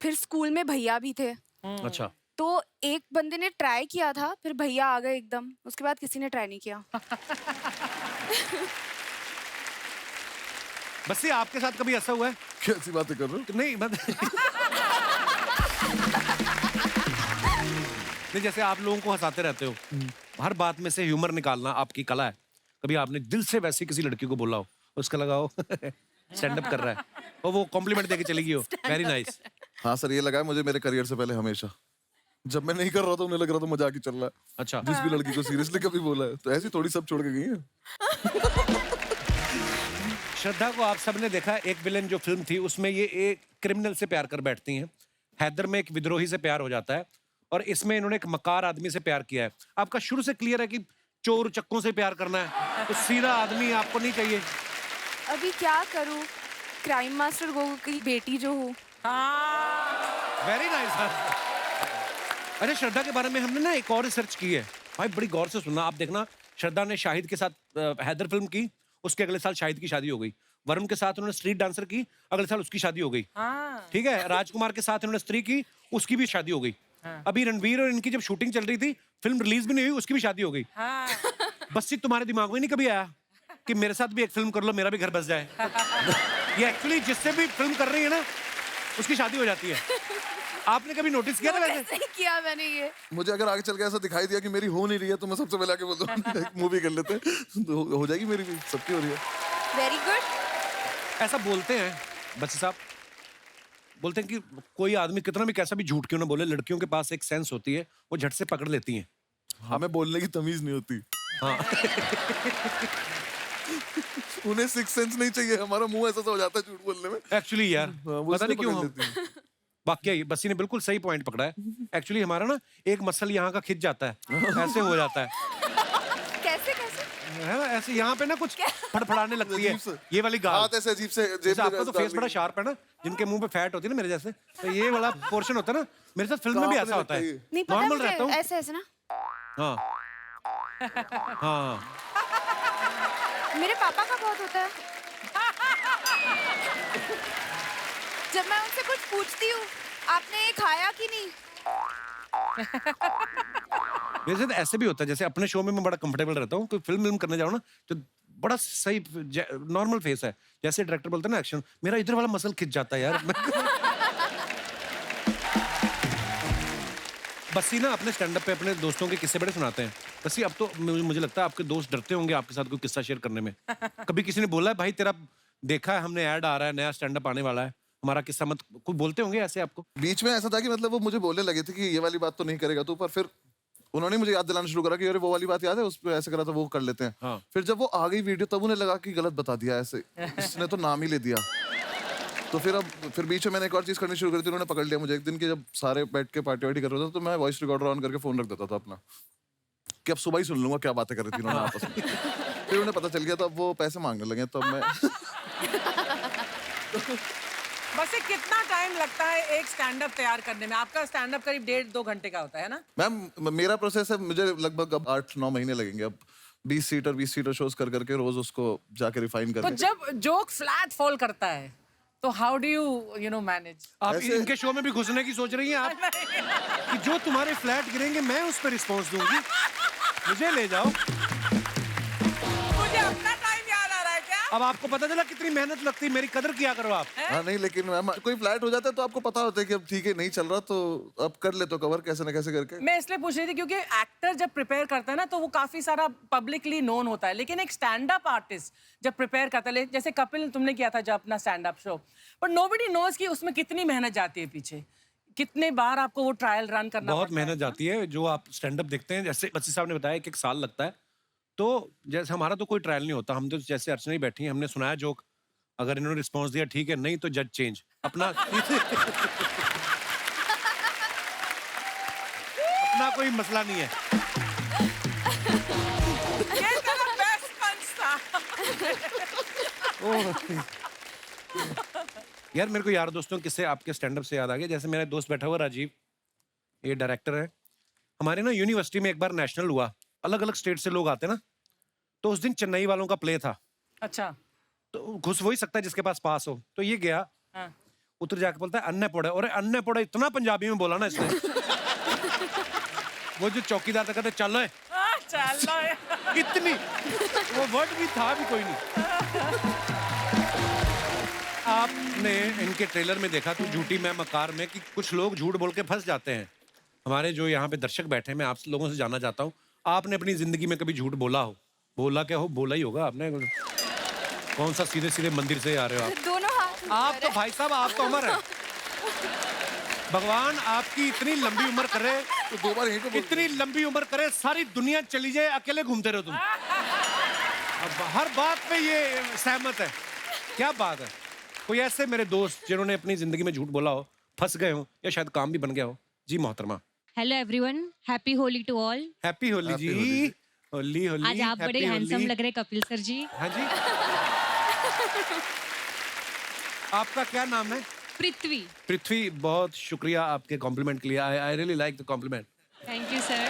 फिर स्कूल में भैया भी थे, अच्छा, तो एक बंदे ने ट्राई किया था, फिर भैया आ गए एकदम, उसके बाद किसी ने ट्राई नहीं किया। बस ये आपके साथ कभी ऐसा हुआ है? कैसी बातें कर रहे हो? नहीं नहीं, जैसे आप लोगों को हंसाते रहते हो, हर बात में से ह्यूमर निकालना आपकी कला है। कभी आपने दिल से वैसी किसी लड़की को बोला हो, उसका लगा हो स्टैंड अप कर रहा है और वो कॉम्प्लीमेंट देके चली गई हो, वेरी नाइस। हाँ सर, ये लगा है मुझे मेरे करियर से पहले हमेशा। जब मैं नहीं कर रहा था उन्हें लग रहा था मजाक ही चल रहा है। अच्छा, जिस भी लड़की को सीरियसली कभी बोला है तो ऐसी थोड़ी सब छोड़ के गई है। श्रद्धा को आप सबने देखा, एक विलेन जो फिल्म थी उसमें ये एक क्रिमिनल से प्यार कर बैठती हैं। हैदर में एक विद्रोही से प्यार हो जाता है और इसमें इन्होंने एक मकार आदमी से प्यार किया है। आपका शुरू से क्लियर है कि चोर चक्कों से प्यार करना है, तो सीधा आदमी आपको नहीं चाहिए। अभी क्या करूँ, क्राइम मास्टर गोगो की बेटी जो हूँ। Very nice. अरे श्रद्धा के बारे में हमने ना एक और रिसर्च की है भाई, बड़ी गौर से सुनना। आप देखना, श्रद्धा ने शाहिद के साथ हैदर फिल्म की, उसके अगले साल शाहिद की शादी हो गई। वरुण के साथ उन्होंने स्ट्रीट डांसर की, अगले साल उसकी शादी हो गई। ठीक है, राजकुमार के साथ उन्होंने स्त्री की, उसकी भी शादी हो गई। अभी रणवीर और इनकी जब शूटिंग चल रही थी, फिल्म रिलीज भी नहीं हुई, उसकी भी शादी हो गई। बस ये तुम्हारे दिमाग में नहीं कभी आया कि मेरे साथ भी एक फिल्म कर लो, मेरा भी घर बस जाए। ये एक्चुअली जिससे भी फिल्म कर रही है ना, उसकी शादी हो जाती है। आपने कभी नोटिस किया था वैसे? नहीं किया मैंने ये। मुझे अगर आगे चल के ऐसा दिखाई दिया कि मेरी हो नहीं रही है तो मैं सबसे पहले आके बोल दूँ एक मूवी कर लेते हैं, तो हो जाएगी मेरी भी, सबकी हो रही है। Very good. ऐसा बोलते हैं बच्चे साहब, बोलते हैं कि कोई आदमी कितना भी कैसा भी झूठ क्यों ना बोले, लड़कियों के पास एक सेंस होती है, वो झट से पकड़ लेती हैं। हमें बोलने की तमीज नहीं होती। हाँ। उन्हें सिक्स सेंस नहीं चाहिए, हमारा मुंह ऐसा हो जाता है झूठ बोलने में। एक्चुअली यार वो पता नहीं इसलिए क्यों पकड़ हम लेती हैं। वाकई बस्सी ने बिल्कुल सही पॉइंट पकड़ा है। एक्चुअली हमारा ना एक मसल यहाँ का खिंच जाता है, ऐसे हो जाता है, कैसे कैसे? है ना, ऐसे यहाँ पे ना कुछ फड़फड़ाने लगती है, अजीब से। ये वाली गाल। हाथ ऐसे अजीब से जेब जैसे में आपका तो डाल फेस बड़ा देंगे। शार्प है ना, जिनके मुंह पे फैट होती है ना मेरे जैसे, तो ये वाला पोर्शन होता है ना, मेरे साथ फिल्म में भी कांपने ऐसा होता है। लगता है ये। नहीं पता नॉर्मल रहता हूँ। मुझे, ऐसे ऐसे ना। हाँ हाँ। मेरे पापा का बहुत होता है। जब मैं उनसे कुछ पूछती हूँ, आपने ये खाया कि नहीं? मेरे साथ ऐसे भी होता है, जैसे अपने शो में मैं बड़ा कंफर्टेबल रहता हूँ, कोई फिल्म करने जाऊँ ना तो बड़ा सही नॉर्मल फेस है, जैसे डायरेक्टर बोलते हैं ना एक्शन, मेरा इधर वाला मसल खिंच जाता है यार। बस्सी ना अपने स्टैंड अप पे अपने दोस्तों के किस्से बड़े सुनाते हैं। बस्सी अब तो मुझे लगता है आपके दोस्त डरते होंगे आपके साथ कोई किस्सा शेयर करने में। कभी किसी ने बोला है भाई तेरा देखा है हमने, ऐड आ रहा है, नया स्टैंड अप आने वाला है, हमारा किस्सा मत, कोई बोलते होंगे ऐसे आपको? बीच में ऐसा था कि मतलब वो मुझे बोलने लगे थे कि ये वाली बात तो नहीं करेगा तू, पर फिर उन्होंने मुझे याद दिलाना शुरू करा कि अरे वो वाली बात याद है, उस पे ऐसे करा था, वो कर लेते हैं। हाँ। फिर जब वो आ गई वीडियो तब उन्हें लगा कि गलत बता दिया, ऐसे इसने तो नाम ही ले दिया। तो फिर बीच में मैंने एक और चीज करनी शुरू करी थी, उन्होंने पकड़ लिया मुझे एक दिन कि जब सारे बैठ के पार्टी वार्टी कर रहे थे तो मैं वॉइस रिकॉर्डर ऑन करके फोन रख देता था अपना, कि अब सुबह ही सुन लूंगा क्या बातें कर रही थी उन्होंने आपस में। फिर उन्हें पता चल गया, तब वो पैसे मांगने लगे, तब मैं बस ये कितना टाइम लगता है एक स्टैंड अप तैयार करने में? आपका स्टैंड अप करीब 1.5-2 घंटे का होता है ना? मैम मेरा प्रोसेस है, मुझे लगभग अब 8-9 महीने लगेंगे अब 20 सीटर शोज कर करके रोज उसको जाके रिफाइन तो करके। जब जोक फ्लैट फॉल करता है तो हाउ डू यू मैनेज? आप ऐसे- इनके शो में भी घुसने की सोच रही हैं आप कि जो तुम्हारे फ्लैट गिरेंगे मैं उस पर रिस्पॉन्स दूंगी, मुझे ले जाओ। मुझे अपना टाइम याद आ रहा है क्या? अब आपको पता चला कितनी मेहनत लगती है, मेरी कदर किया करो आप। हाँ नहीं, लेकिन मैम कोई फ्लैट हो जाता है तो आपको पता होता है कि अब ठीक है नहीं चल रहा, तो अब कर ले तो कवर कैसे ना कैसे करके। मैं इसलिए पूछ रही थी क्योंकि एक्टर जब प्रिपेयर करता है ना तो वो काफी सारा पब्लिकली नोन होता है, लेकिन एक स्टैंड अप आर्टिस्ट जब प्रिपेयर करता है, जैसे कपिल तुमने किया था जब अपना stand up show, but nobody knows कि उसमें कितनी मेहनत जाती है पीछे, कितने बार आपको वो ट्रायल रन करना बहुत पड़ता है। मेहनत जाती है। जो आप स्टैंड अप देखते हैं, जैसे बच्ची साहब ने बताया एक साल लगता है, तो जैसे हमारा तो कोई ट्रायल नहीं होता, हम तो जैसे अर्चना ही बैठी हैं, हमने सुनाया जोक, अगर इन्होंने रिस्पॉन्स दिया ठीक है, नहीं तो जज चेंज अपना। अपना कोई मसला नहीं है। ये तेरा best punch था। यार मेरे को यार दोस्तों किससे आपके स्टैंड अप से याद आ गया, जैसे मेरा दोस्त बैठा हुआ राजीव, ये डायरेक्टर है हमारे ना, यूनिवर्सिटी में एक बार नेशनल हुआ, अलग अलग स्टेट से लोग आते ना, तो उस दिन चेन्नई वालों का प्ले था, अच्छा। तो घुस वही सकता है जिसके पास पास हो, तो ये गया हाँ। उतर जाके बोलता है अन्य पोड़ा, और अन्य पोड़ा इतना पंजाबी में बोला ना इसने। वो जो चौकीदार था कहते चलो है, चलो इतनी वो वर्ड भी था भी कोई नहीं। आपने इनके ट्रेलर में देखा तो झूठी मैं मकार में कि कुछ लोग झूठ बोल के फंस जाते हैं। हमारे जो यहाँ पे दर्शक बैठे हैं, मैं आप लोगों से जानना चाहता हूँ, आपने अपनी जिंदगी में कभी झूठ बोला हो? बोला क्या हो, बोला ही होगा आपने। कौन सा सीधे सीधे मंदिर से आ रहे हो आप? दोनों हाथ। आप तो भाई साहब आप तो अमर है, भगवान आपकी इतनी लंबी उम्र करे, तो 2 बार यहीं को बोल इतनी लंबी उम्र करे, सारी दुनिया चली जाए, अकेले घूमते रहो तुम। अब हर बात पे ये सहमत है, क्या बात है। कोई ऐसे मेरे दोस्त जिन्होंने अपनी जिंदगी में झूठ बोला हो, फंस गए हो, या शायद काम भी बन गया हो? जी मोहतरमा। Hello everyone, happy Holi to all. Happy Holi जी। होली होली। आज आप बड़े happy हैंडसम होली। लग रहे कपिल सर जी। हाँ जी। आपका क्या नाम है? पृथ्वी। पृथ्वी, बहुत शुक्रिया आपके कॉम्प्लीमेंट के लिए, I really like the compliment. Thank you sir.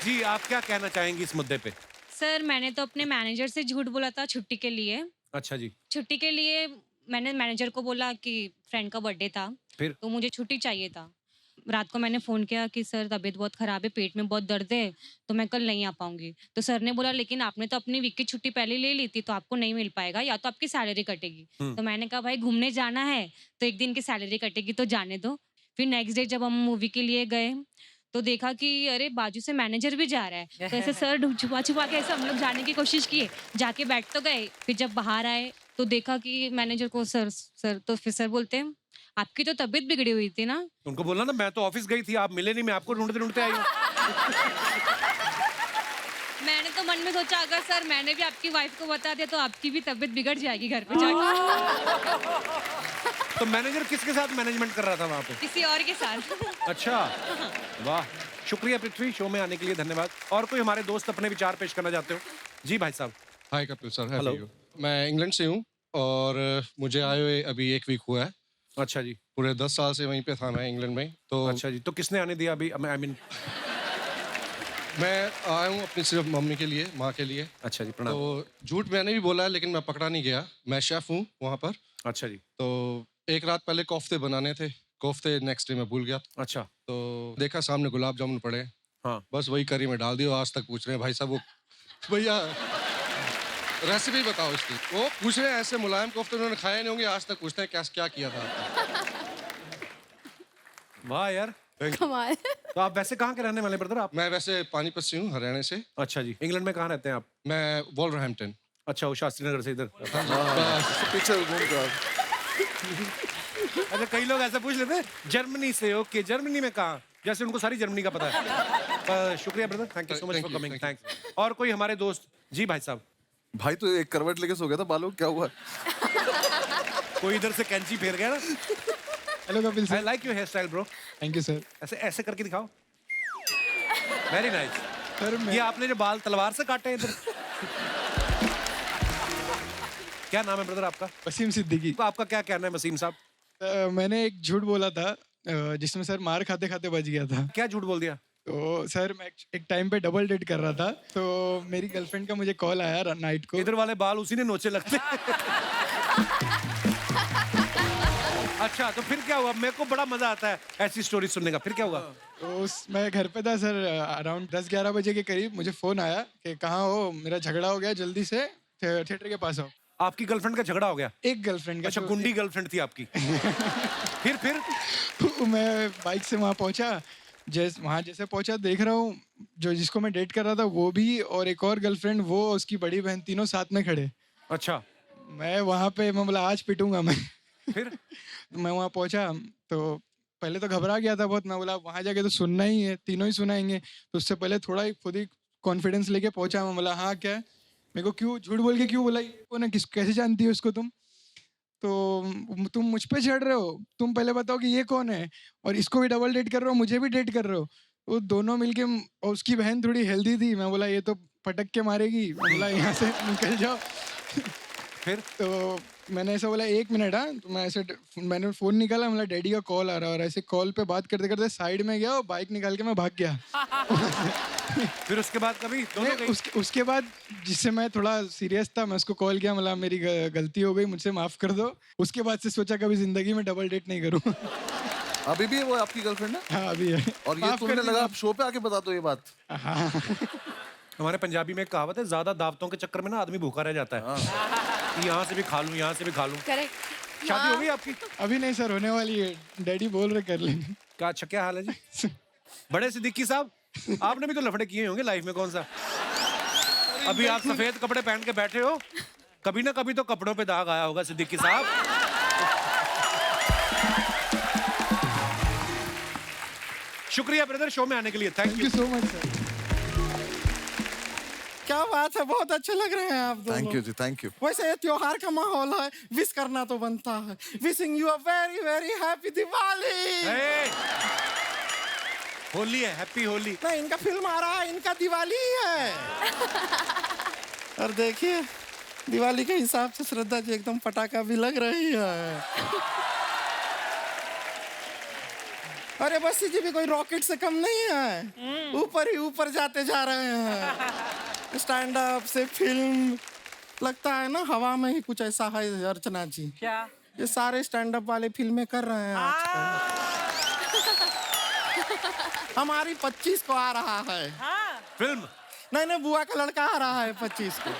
जी आप क्या कहना चाहेंगी इस मुद्दे पे? सर मैंने तो अपने मैनेजर से झूठ बोला था छुट्टी के लिए। अच्छा जी। छुट्टी के लिए मैंने मैनेजर को बोला कि फ्रेंड का बर्थडे था, फिर? तो मुझे छुट्टी चाहिए था। रात को मैंने फ़ोन किया कि सर तबीयत बहुत ख़राब है, पेट में बहुत दर्द है, तो मैं कल नहीं आ पाऊँगी। तो सर ने बोला लेकिन आपने तो अपनी वीक की छुट्टी पहले ले ली थी, तो आपको नहीं मिल पाएगा, या तो आपकी सैलरी कटेगी। तो मैंने कहा भाई घूमने जाना है, तो 1 दिन की सैलरी कटेगी तो जाने दो। फिर नेक्स्ट डे जब हम मूवी के लिए गए, तो देखा कि अरे बाजू से मैनेजर भी जा रहा है। तो ऐसे सर छुपा-छुपा के ऐसे हम लोग जाने की कोशिश किए, जाके बैठ तो गए। फिर जब बाहर आए, तो देखा कि मैनेजर को सर तो फिर सर बोलते हैं आपकी तो तबीयत बिगड़ी हुई थी ना। उनको बोलना ना मैं तो ऑफिस गई थी, आप मिले नहीं, मैं आपको ढूंढते आई हूँ। मैंने तो मन में सोचा अगर सर मैंने भी आपकी वाइफ को बता दिया तो आपकी भी तबीयत बिगड़ जाएगी घर पे जाके। तो मैनेजर किसके साथ मैनेजमेंट कर रहा था वहाँ पे? किसी और के साथ। अच्छा, वाह, शुक्रिया पृथ्वी, शो में आने के लिए धन्यवाद। और कोई हमारे दोस्त अपने विचार पेश करना चाहते हो? जी भाई साहब। हाय कपिल सर, हेलो। मैं इंग्लैंड से हूँ और मुझे आए हुए अभी 1 वीक हुआ है। अच्छा जी। पूरे 10 साल से वहीं पे था मैं इंग्लैंड में। तो अच्छा जी, तो किसने आने दिया अभी? आई मीन मैं आया हूँ अपनी सिर्फ मम्मी के लिए, माँ के लिए। अच्छा जी, प्रणाम। तो झूठ मैंने भी बोला है लेकिन मैं पकड़ा नहीं गया। मैं शेफ हूँ वहाँ पर। अच्छा जी। तो एक रात पहले कोफ्ते बनाने थे, कोफ्ते नेक्स्ट डे मैं भूल गया। अच्छा। तो देखा सामने गुलाब जामुन पड़े, हाँ। बस वही करी में डाल दिया। आज तक पूछ रहे हैं भाई साहब वो भैया रेसिपी बताओ इसकी। वो पूछ रहे हैं ऐसे मुलायम कोफ्ते उन्होंने खाए नहीं होंगे, आज तक पूछते हैं क्या किया था आपने। वाह यार, कमाल। तो आप वैसे कहाँ के रहने वाले ब्रदर आप? मैं वैसे पानीपत से हूँ, हरियाणा से। अच्छा जी, इंग्लैंड में कहाँ रहते हैं आप? मैं वॉल्वरहैम्पटन। अच्छा, वो शास्त्री नगर से इधर। पीछे घूम कर अच्छा, कई लोग ऐसा पूछ लेते हैं जर्मनी से। ओके, जर्मनी में कहाँ? जैसे उनको सारी जर्मनी का पता है। शुक्रिया brother, thank you so much for coming, thanks. और कोई हमारे दोस्त? जी भाई साहब। भाई तो एक करवट लेके सो गया था, बालों क्या हुआ? कोई इधर से कैंची फेर गया ना। हेलो कपिल आई sir. Like your hair style bro. Thank you sir. ऐसे ऐसे करके दिखाओ। Very nice. सर ये आपने जो बाल तलवार से काटे हैं इधर। क्या नाम है ब्रदर आपका? वसीम सिद्दीकी। तो आपका क्या कहना है वसीम साहब? मैंने एक झूठ बोला था जिसमें सर मार खाते खाते बच गया था। क्या झूठ बोल दिया? तो सर मैं एक टाइम पे डबल डेट कर रहा था, तो मेरी गर्लफ्रेंड का मुझे कॉल आया नाइट को। इधर वाले बाल उसी ने नोचे लगते। अच्छा, तो फिर क्या हुआ? मेरे को बड़ा मजा आता है ऐसी स्टोरी सुनने का। फिर क्या हुआ? तो मैं घर पे था सर, अराउंड 10-11 बजे के करीब मुझे फोन आया कि कहाँ हो, मेरा झगड़ा हो गया, जल्दी से थिएटर के पास आओ। आपकी गर्लफ्रेंड का झगड़ा हो गया? एक गर्लफ्रेंड का। अच्छा, गुंडी गर्लफ्रेंड थी आपकी। फिर तो मैं बाइक से वहाँ पहुँचा। जैसे पहुँचा देख रहा हूँ जिसको मैं डेट कर रहा था वो भी, और एक और गर्लफ्रेंड, वो उसकी बड़ी बहन, तीनों साथ में खड़े। अच्छा। मैं वहाँ पे मैं बोला आज पिटूंगा मैं। फिर मैं वहाँ पहुँचा तो पहले तो घबरा गया था बहुत। मैं बोला वहाँ जाके तो सुनना ही है, तीनों ही सुनाएंगे। तो उससे पहले थोड़ा खुद ही कॉन्फिडेंस लेके पहुँचा। मैं बोला हाँ क्या है, मेरे को क्यों झूठ बोल के क्यों बोला, ये कौन है, कैसे जानती हो इसको तुम? तो तुम मुझ पे चढ़ रहे हो, तुम पहले बताओ कि ये कौन है, और इसको भी डबल डेट कर रहे हो, मुझे भी डेट कर रहे हो। वो दोनों मिलके, और उसकी बहन थोड़ी हेल्दी थी। मैं बोला ये तो पटक के मारेगी, मैं बोला यहाँ से निकल जाओ। फिर तो मैंने ऐसा बोला 1 मिनट। हाँ, तो मैंने फ़ोन निकाला, मतलब डैडी का कॉल आ रहा है, और ऐसे कॉल पे बात करते करते साइड में गया और बाइक निकाल के मैं भाग गया। फिर उसके बाद कभी दोनों गई? उसके बाद जिससे मैं थोड़ा सीरियस था, मैं उसको कॉल किया, मतलब मेरी गलती हो गई, मुझसे माफ़ कर दो। उसके बाद से सोचा कभी ज़िंदगी में डबल डेट नहीं करूँ। अभी भी है वो आपकी गर्लफ्रेंड है? हाँ अभी है। और ये तुम्हें लगा आप शो पे आके बता दो ये बात? हाँ। हमारे पंजाबी में एक कहावत है, ज्यादा दावतों के चक्कर में ना आदमी भूखा रह जाता है। कि यहाँ से भी खा लूं, यहाँ से भी खा लूं। करेक्ट। शादी हो गई आपकी? अभी नहीं सर, होने वाली है। डैडी बोल रहे कर लेंगे। क्या अच्छा, क्या हाल है जी? बड़े सिद्दीकी साहब, आपने भी तो लफड़े किए होंगे लाइफ में, कौन सा? अभी आप सफेद कपड़े पहन के बैठे हो, कभी ना कभी तो कपड़ों पे दाग आया होगा सिद्दीकी साहब। शुक्रिया ब्रदर शो में आने के लिए, thank you so much sir. क्या बात है, बहुत अच्छे लग रहे हैं आप दोनों। थैंक यू जी, थैंक यू। वैसे ये त्योहार का माहौल है, विश करना तो बनता है। Wishing you a very very happy Diwali. Holi है, हैप्पी होली। नहीं, इनका फिल्म आ रहा है, इनका दिवाली ही है। और देखिए दिवाली के हिसाब से श्रद्धा जी एकदम पटाखा भी लग रही है। अरे बस जी भी कोई रॉकेट से कम नहीं है, ऊपर ही ऊपर जाते जा रहे हैं। स्टैंड अप से फिल्म, लगता है ना हवा में ही कुछ ऐसा है अर्चना जी। क्या? ये सारे स्टैंड अप वाले फिल्में कर रहे हैं आजकल। हमारी 25 को आ रहा है। फिल्म नहीं बुआ का लड़का आ रहा है 25 को।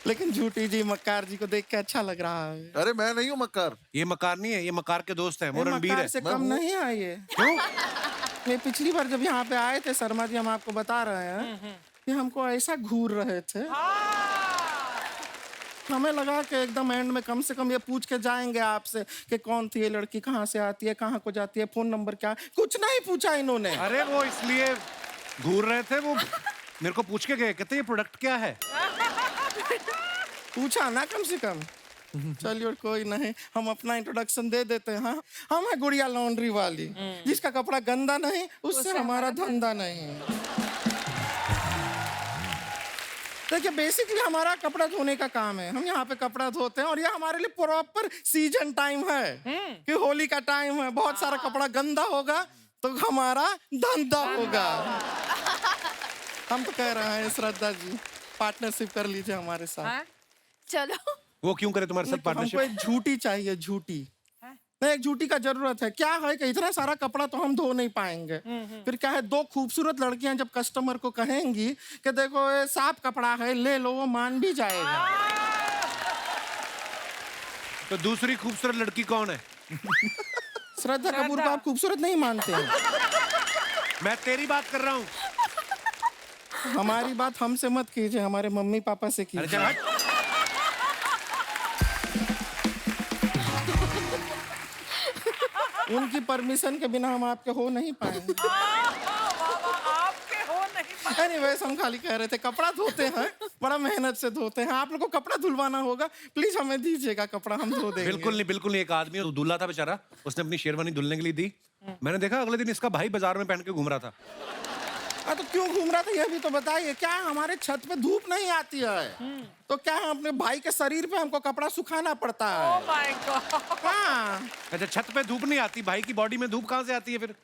लेकिन झूठी जी मक्कार जी को देख के अच्छा लग रहा है। अरे मैं नहीं हूँ मक्कार। ये मकार नहीं है, ये मकार के दोस्त हैं, वो रणबीर मक्कार है। से कम नहीं है ये। क्यों? ये पिछली बार जब यहाँ पे आए थे शर्मा जी, हम आपको बता रहे हैं कि हमको ऐसा घूर रहे थे, हमें लगा कि एकदम एंड में कम से कम ये पूछ के जाएंगे आपसे कि कौन थी ये लड़की, कहाँ से आती है, कहाँ को जाती है, फोन नंबर क्या, कुछ नहीं पूछा इन्होंने। अरे वो इसलिए घूर रहे थे, वो मेरे को पूछ के गए, कहते ये प्रोडक्ट क्या है। पूछा ना कम से कम। चलिए कोई नहीं, हम अपना इंट्रोडक्शन दे देते हैं। हाँ, हम है गुड़िया लॉन्ड्री वाली, जिसका कपड़ा गंदा नहीं उससे हमारा धंधा नहीं। देखिए बेसिकली हमारा कपड़ा धोने का काम है, हम यहाँ पे कपड़ा धोते हैं और ये हमारे लिए प्रॉपर सीजन टाइम है कि होली का टाइम है, बहुत सारा कपड़ा गंदा होगा तो हमारा धंधा होगा। हम तो कह रहे हैं श्रद्धा जी पार्टनरशिप कर लीजिए हमारे साथ। चलो। वो क्यों करे तुम्हारे साथ हमको पार्टनरशिप? एक झूठी चाहिए, झूठी। नहीं एक झूठी का जरूरत है। क्या है कि इतना सारा कपड़ा तो हम धो नहीं पाएंगे। फिर क्या है, दो खूबसूरत लड़कियां जब कस्टमर को कहेंगी कि देखो ये साफ कपड़ा है ले लो, वो मान भी जाएगा। तो दूसरी खूबसूरत लड़की कौन है? श्रद्धा कपूर को आप खूबसूरत नहीं मानते हैं? मैं तेरी बात कर रहा हूँ। हमारी बात हमसे मत कीजिए, हमारे मम्मी पापा से अरे चल कीजिए। हट। उनकी परमिशन के बिना हम आपके हो नहीं पाएंगे। आपके हो नहीं। एनीवेज हम खाली कह रहे थे कपड़ा धोते हैं, बड़ा मेहनत से धोते हैं। आप लोग को कपड़ा धुलवाना होगा, प्लीज हमें दीजिएगा कपड़ा, हम धो देंगे। बिल्कुल नहीं, बिल्कुल नहीं। एक आदमी दूल्हा था बेचारा, उसने अपनी शेरवानी धुलने के लिए दी। मैंने देखा अगले दिन इसका भाई बाजार में पहन के घूम रहा था। तो क्यों घूम रहा था ये भी तो बताइए। क्या हमारे छत पे धूप नहीं आती है तो क्या अपने भाई के शरीर पे हमको कपड़ा सुखाना पड़ता है? Oh my God. हाँ। अच्छा छत पे धूप नहीं आती, भाई की बॉडी में धूप कहाँ से आती है फिर?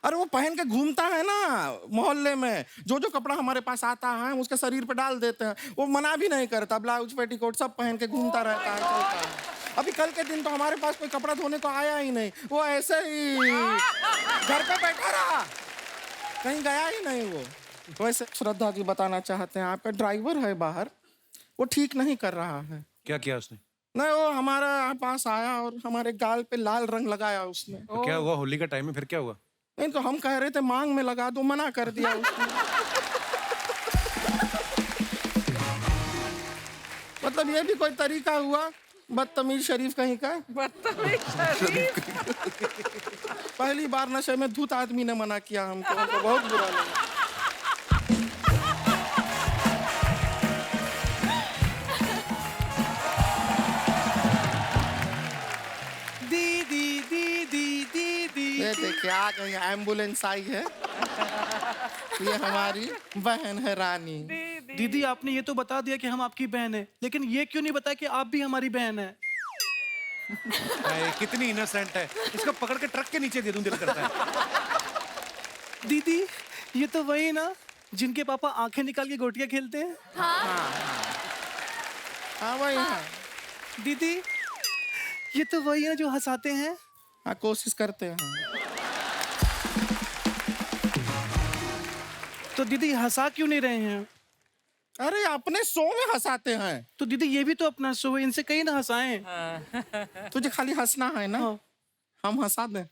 अरे वो पहन के घूमता है ना मोहल्ले में, जो जो कपड़ा हमारे पास आता है हम उसके शरीर पे डाल देते हैं, वो मना भी नहीं करता, ब्लाउज पेटीकोट सब पहन के घूमता रहता है, चलता है। अभी कल के दिन तो हमारे पास कोई कपड़ा धोने को आया ही नहीं, वो ऐसे ही घर पे बैठा रहा, कहीं गया ही नहीं वो। वैसे श्रद्धा जी बताना चाहते हैं आपका ड्राइवर है बाहर, वो ठीक नहीं कर रहा है। क्या किया उसने? नहीं वो हमारा पास आया और हमारे गाल पे लाल रंग लगाया उसने। तो क्या हुआ? होली का टाइम है, फिर क्या हुआ? नहीं तो हम कह रहे थे मांग में लगा दो, मना कर दिया उसने। मतलब ये भी कोई तरीका हुआ? बदतमीज शरीफ कहीं का। बदतमीज शरीफ। पहली बार नशे में धूत आदमी ने मना किया हमको, हमको बहुत बुरा लगा। दीदी दीदी दीदी। ये देखिए आ गई, एम्बुलेंस आई है। ये हमारी बहन है रानी। दीदी आपने ये तो बता दिया कि हम आपकी बहन है, लेकिन ये क्यों नहीं बताया कि आप भी हमारी बहन है? कितनी इनोसेंट है, इसको पकड़ के ट्रक के नीचे दे दूं दिल करता है। दीदी ये तो वही ना जिनके पापा आंखें निकाल के गोटियां खेलते हैं। हाँ वही है। दीदी ये तो वही है जो हंसाते हैं। हाँ कोशिश करते हैं। तो दीदी हंसा क्यों नहीं रहे हैं? अरे अपने शो में हंसाते हैं। तो दीदी ये भी तो अपना शो है, इनसे कहीं ना हंसाएं। तुझे खाली हंसना है ना? हम हंसा दें,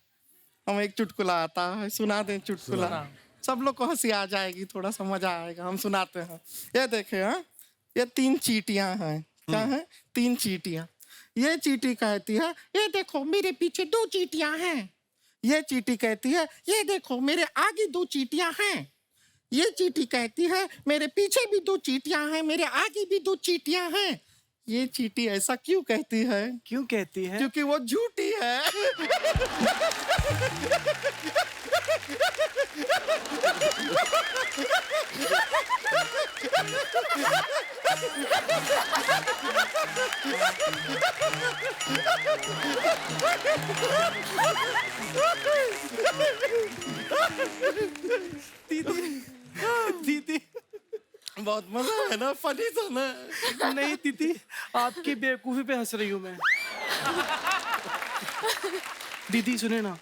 हम एक चुटकुला आता है सुना दें चुटकुला, सब लोग को हंसी आ जाएगी, थोड़ा सा मजा आएगा। हम सुनाते हैं। ये देखे हाँ, ये 3 चींटियां हैं। क्या है? 3 चींटियां। ये चींटी कहती है ये देखो मेरे पीछे 2 चींटियां हैं। ये चींटी कहती है ये देखो मेरे आगे 2 चींटियां हैं। ये चींटी कहती है मेरे पीछे भी 2 चींटियां हैं, मेरे आगे भी 2 चींटियां हैं। ये चींटी ऐसा क्यों कहती है? क्यों कहती है? क्योंकि वो झूठी है। दीदी बहुत मजा है ना, फनी था ना? नहीं दीदी आपकी बेवकूफी पे हंस रही हूँ मैं। दीदी सुने ना,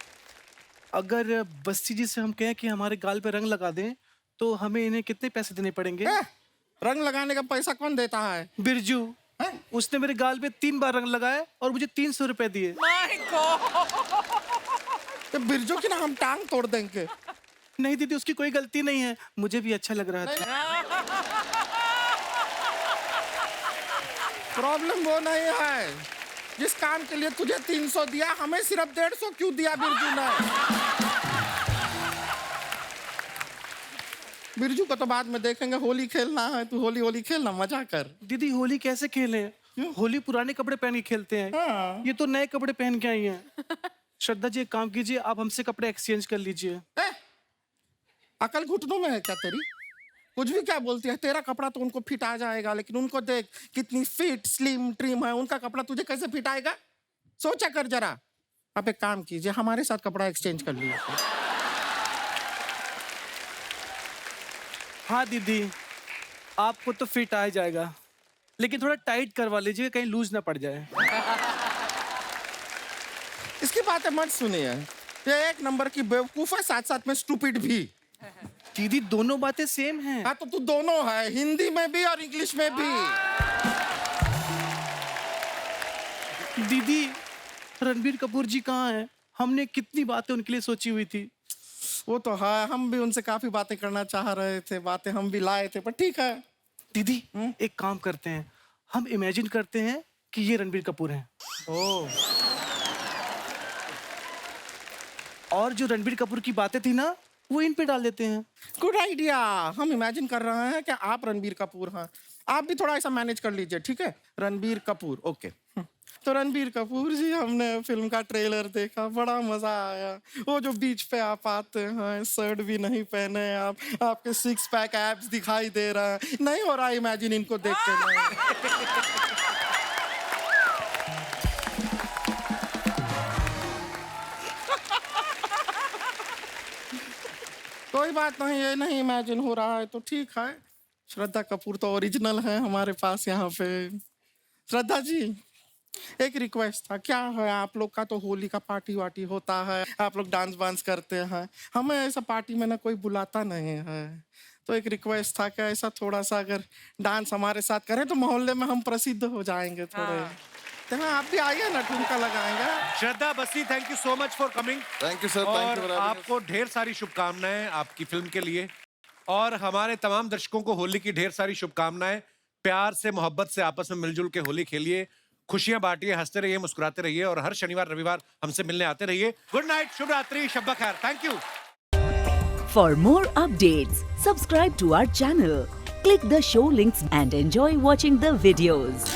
अगर बस्सी जी से हम कहें कि हमारे गाल पे रंग लगा दें तो हमें इन्हें कितने पैसे देने पड़ेंगे? रंग लगाने का पैसा कौन देता है? बिरजू, उसने मेरे गाल पे 3 बार रंग लगाया और मुझे 300 रुपए दिए। तो बिरजू की ना हम टांग तोड़ देंगे। नहीं दीदी, उसकी कोई गलती नहीं है, मुझे भी अच्छा लग रहा था। प्रॉब्लम वो नहीं है, जिस काम के लिए तुझे 300 दिया हमें सिर्फ 150 क्यों दिया बिरजू ने? बिरजू को तो बाद में देखेंगे, होली खेलना है, तू होली खेलना, मजा कर। दीदी होली कैसे खेले? होली पुराने कपड़े पहन के खेलते हैं। हाँ। ये तो नए कपड़े पहन के आई हैं। श्रद्धा जी एक काम कीजिए, आप हमसे कपड़े एक्सचेंज कर लीजिए। अकल घुटनों में है क्या तेरी? कुछ भी क्या बोलती है? तेरा कपड़ा तो उनको फिट आ जाएगा, लेकिन उनको देख कितनी फिट स्लिम ट्रिम है, उनका कपड़ा तुझे कैसे फिट आएगा? सोचा कर जरा। आप एक काम कीजिए, हमारे साथ कपड़ा एक्सचेंज कर लीजिए। हाँ दीदी, आपको तो फिट आ जाएगा, लेकिन थोड़ा टाइट करवा लीजिए, कहीं लूज ना पड़ जाए। इसकी बातें मत सुनिए, ये एक नंबर की बेवकूफ है, साथ साथ में स्टूपिड भी। दीदी दोनों बातें सेम हैं। हाँ तो तू दोनों है, हिंदी में भी और इंग्लिश में भी। दीदी रणबीर कपूर जी कहाँ हैं? हमने कितनी बातें उनके लिए सोची हुई थी। वो तो है, हम भी उनसे काफी बातें करना चाह रहे थे, बातें हम भी लाए थे, पर ठीक है। दीदी एक काम करते हैं, हम इमेजिन करते हैं कि ये रणबीर कपूर हैं। ओह। और जो रणबीर कपूर की बातें थी ना, वो इन पे डाल देते हैं। Good idea. हम इमेजिन कर रहे हैं कि आप रणबीर कपूर हैं, आप भी थोड़ा ऐसा मैनेज कर लीजिए, ठीक है? रणबीर कपूर, ओके। तो रणबीर कपूर जी, हमने फिल्म का ट्रेलर देखा, बड़ा मजा आया। वो जो बीच पे आप आते हैं, शर्ट भी नहीं पहने आप, आपके 6 पैक एब्स दिखाई दे रहा है, नहीं हो रहा इमेजिन इनको देख के नहीं। कोई बात नहीं, ये नहीं इमेजिन हो रहा है तो ठीक है। श्रद्धा कपूर तो ओरिजिनल है हमारे पास यहाँ पे। श्रद्धा जी, एक रिक्वेस्ट था। क्या है, आप लोग का तो होली का पार्टी वार्टी होता है, आप लोग डांस वांस करते हैं, हमें ऐसा पार्टी में ना कोई बुलाता नहीं है, तो एक रिक्वेस्ट था कि ऐसा थोड़ा सा अगर डांस हमारे साथ करें तो मोहल्ले में हम प्रसिद्ध हो जाएंगे थोड़े। तो हाँ, आप भी आइए ना, ठुमका लगाएंगे। Shraddha Bassi, thank you so much for coming. Thank you sir. और आपको ढेर सारी शुभकामनाएं आपकी फिल्म के लिए, और हमारे तमाम दर्शकों को होली की ढेर सारी शुभकामनाएं। प्यार से मोहब्बत से आपस में मिलजुल के होली खेलिए, खुशियां बांटिए, हंसते रहिए, मुस्कुराते रहिए, और हर शनिवार रविवार हमसे मिलने आते रहिए। गुड नाइट, शुभ रात्रि, शब्बा खैर। Thank you. For more updates, subscribe to our channel, click the show links and enjoy watching the videos.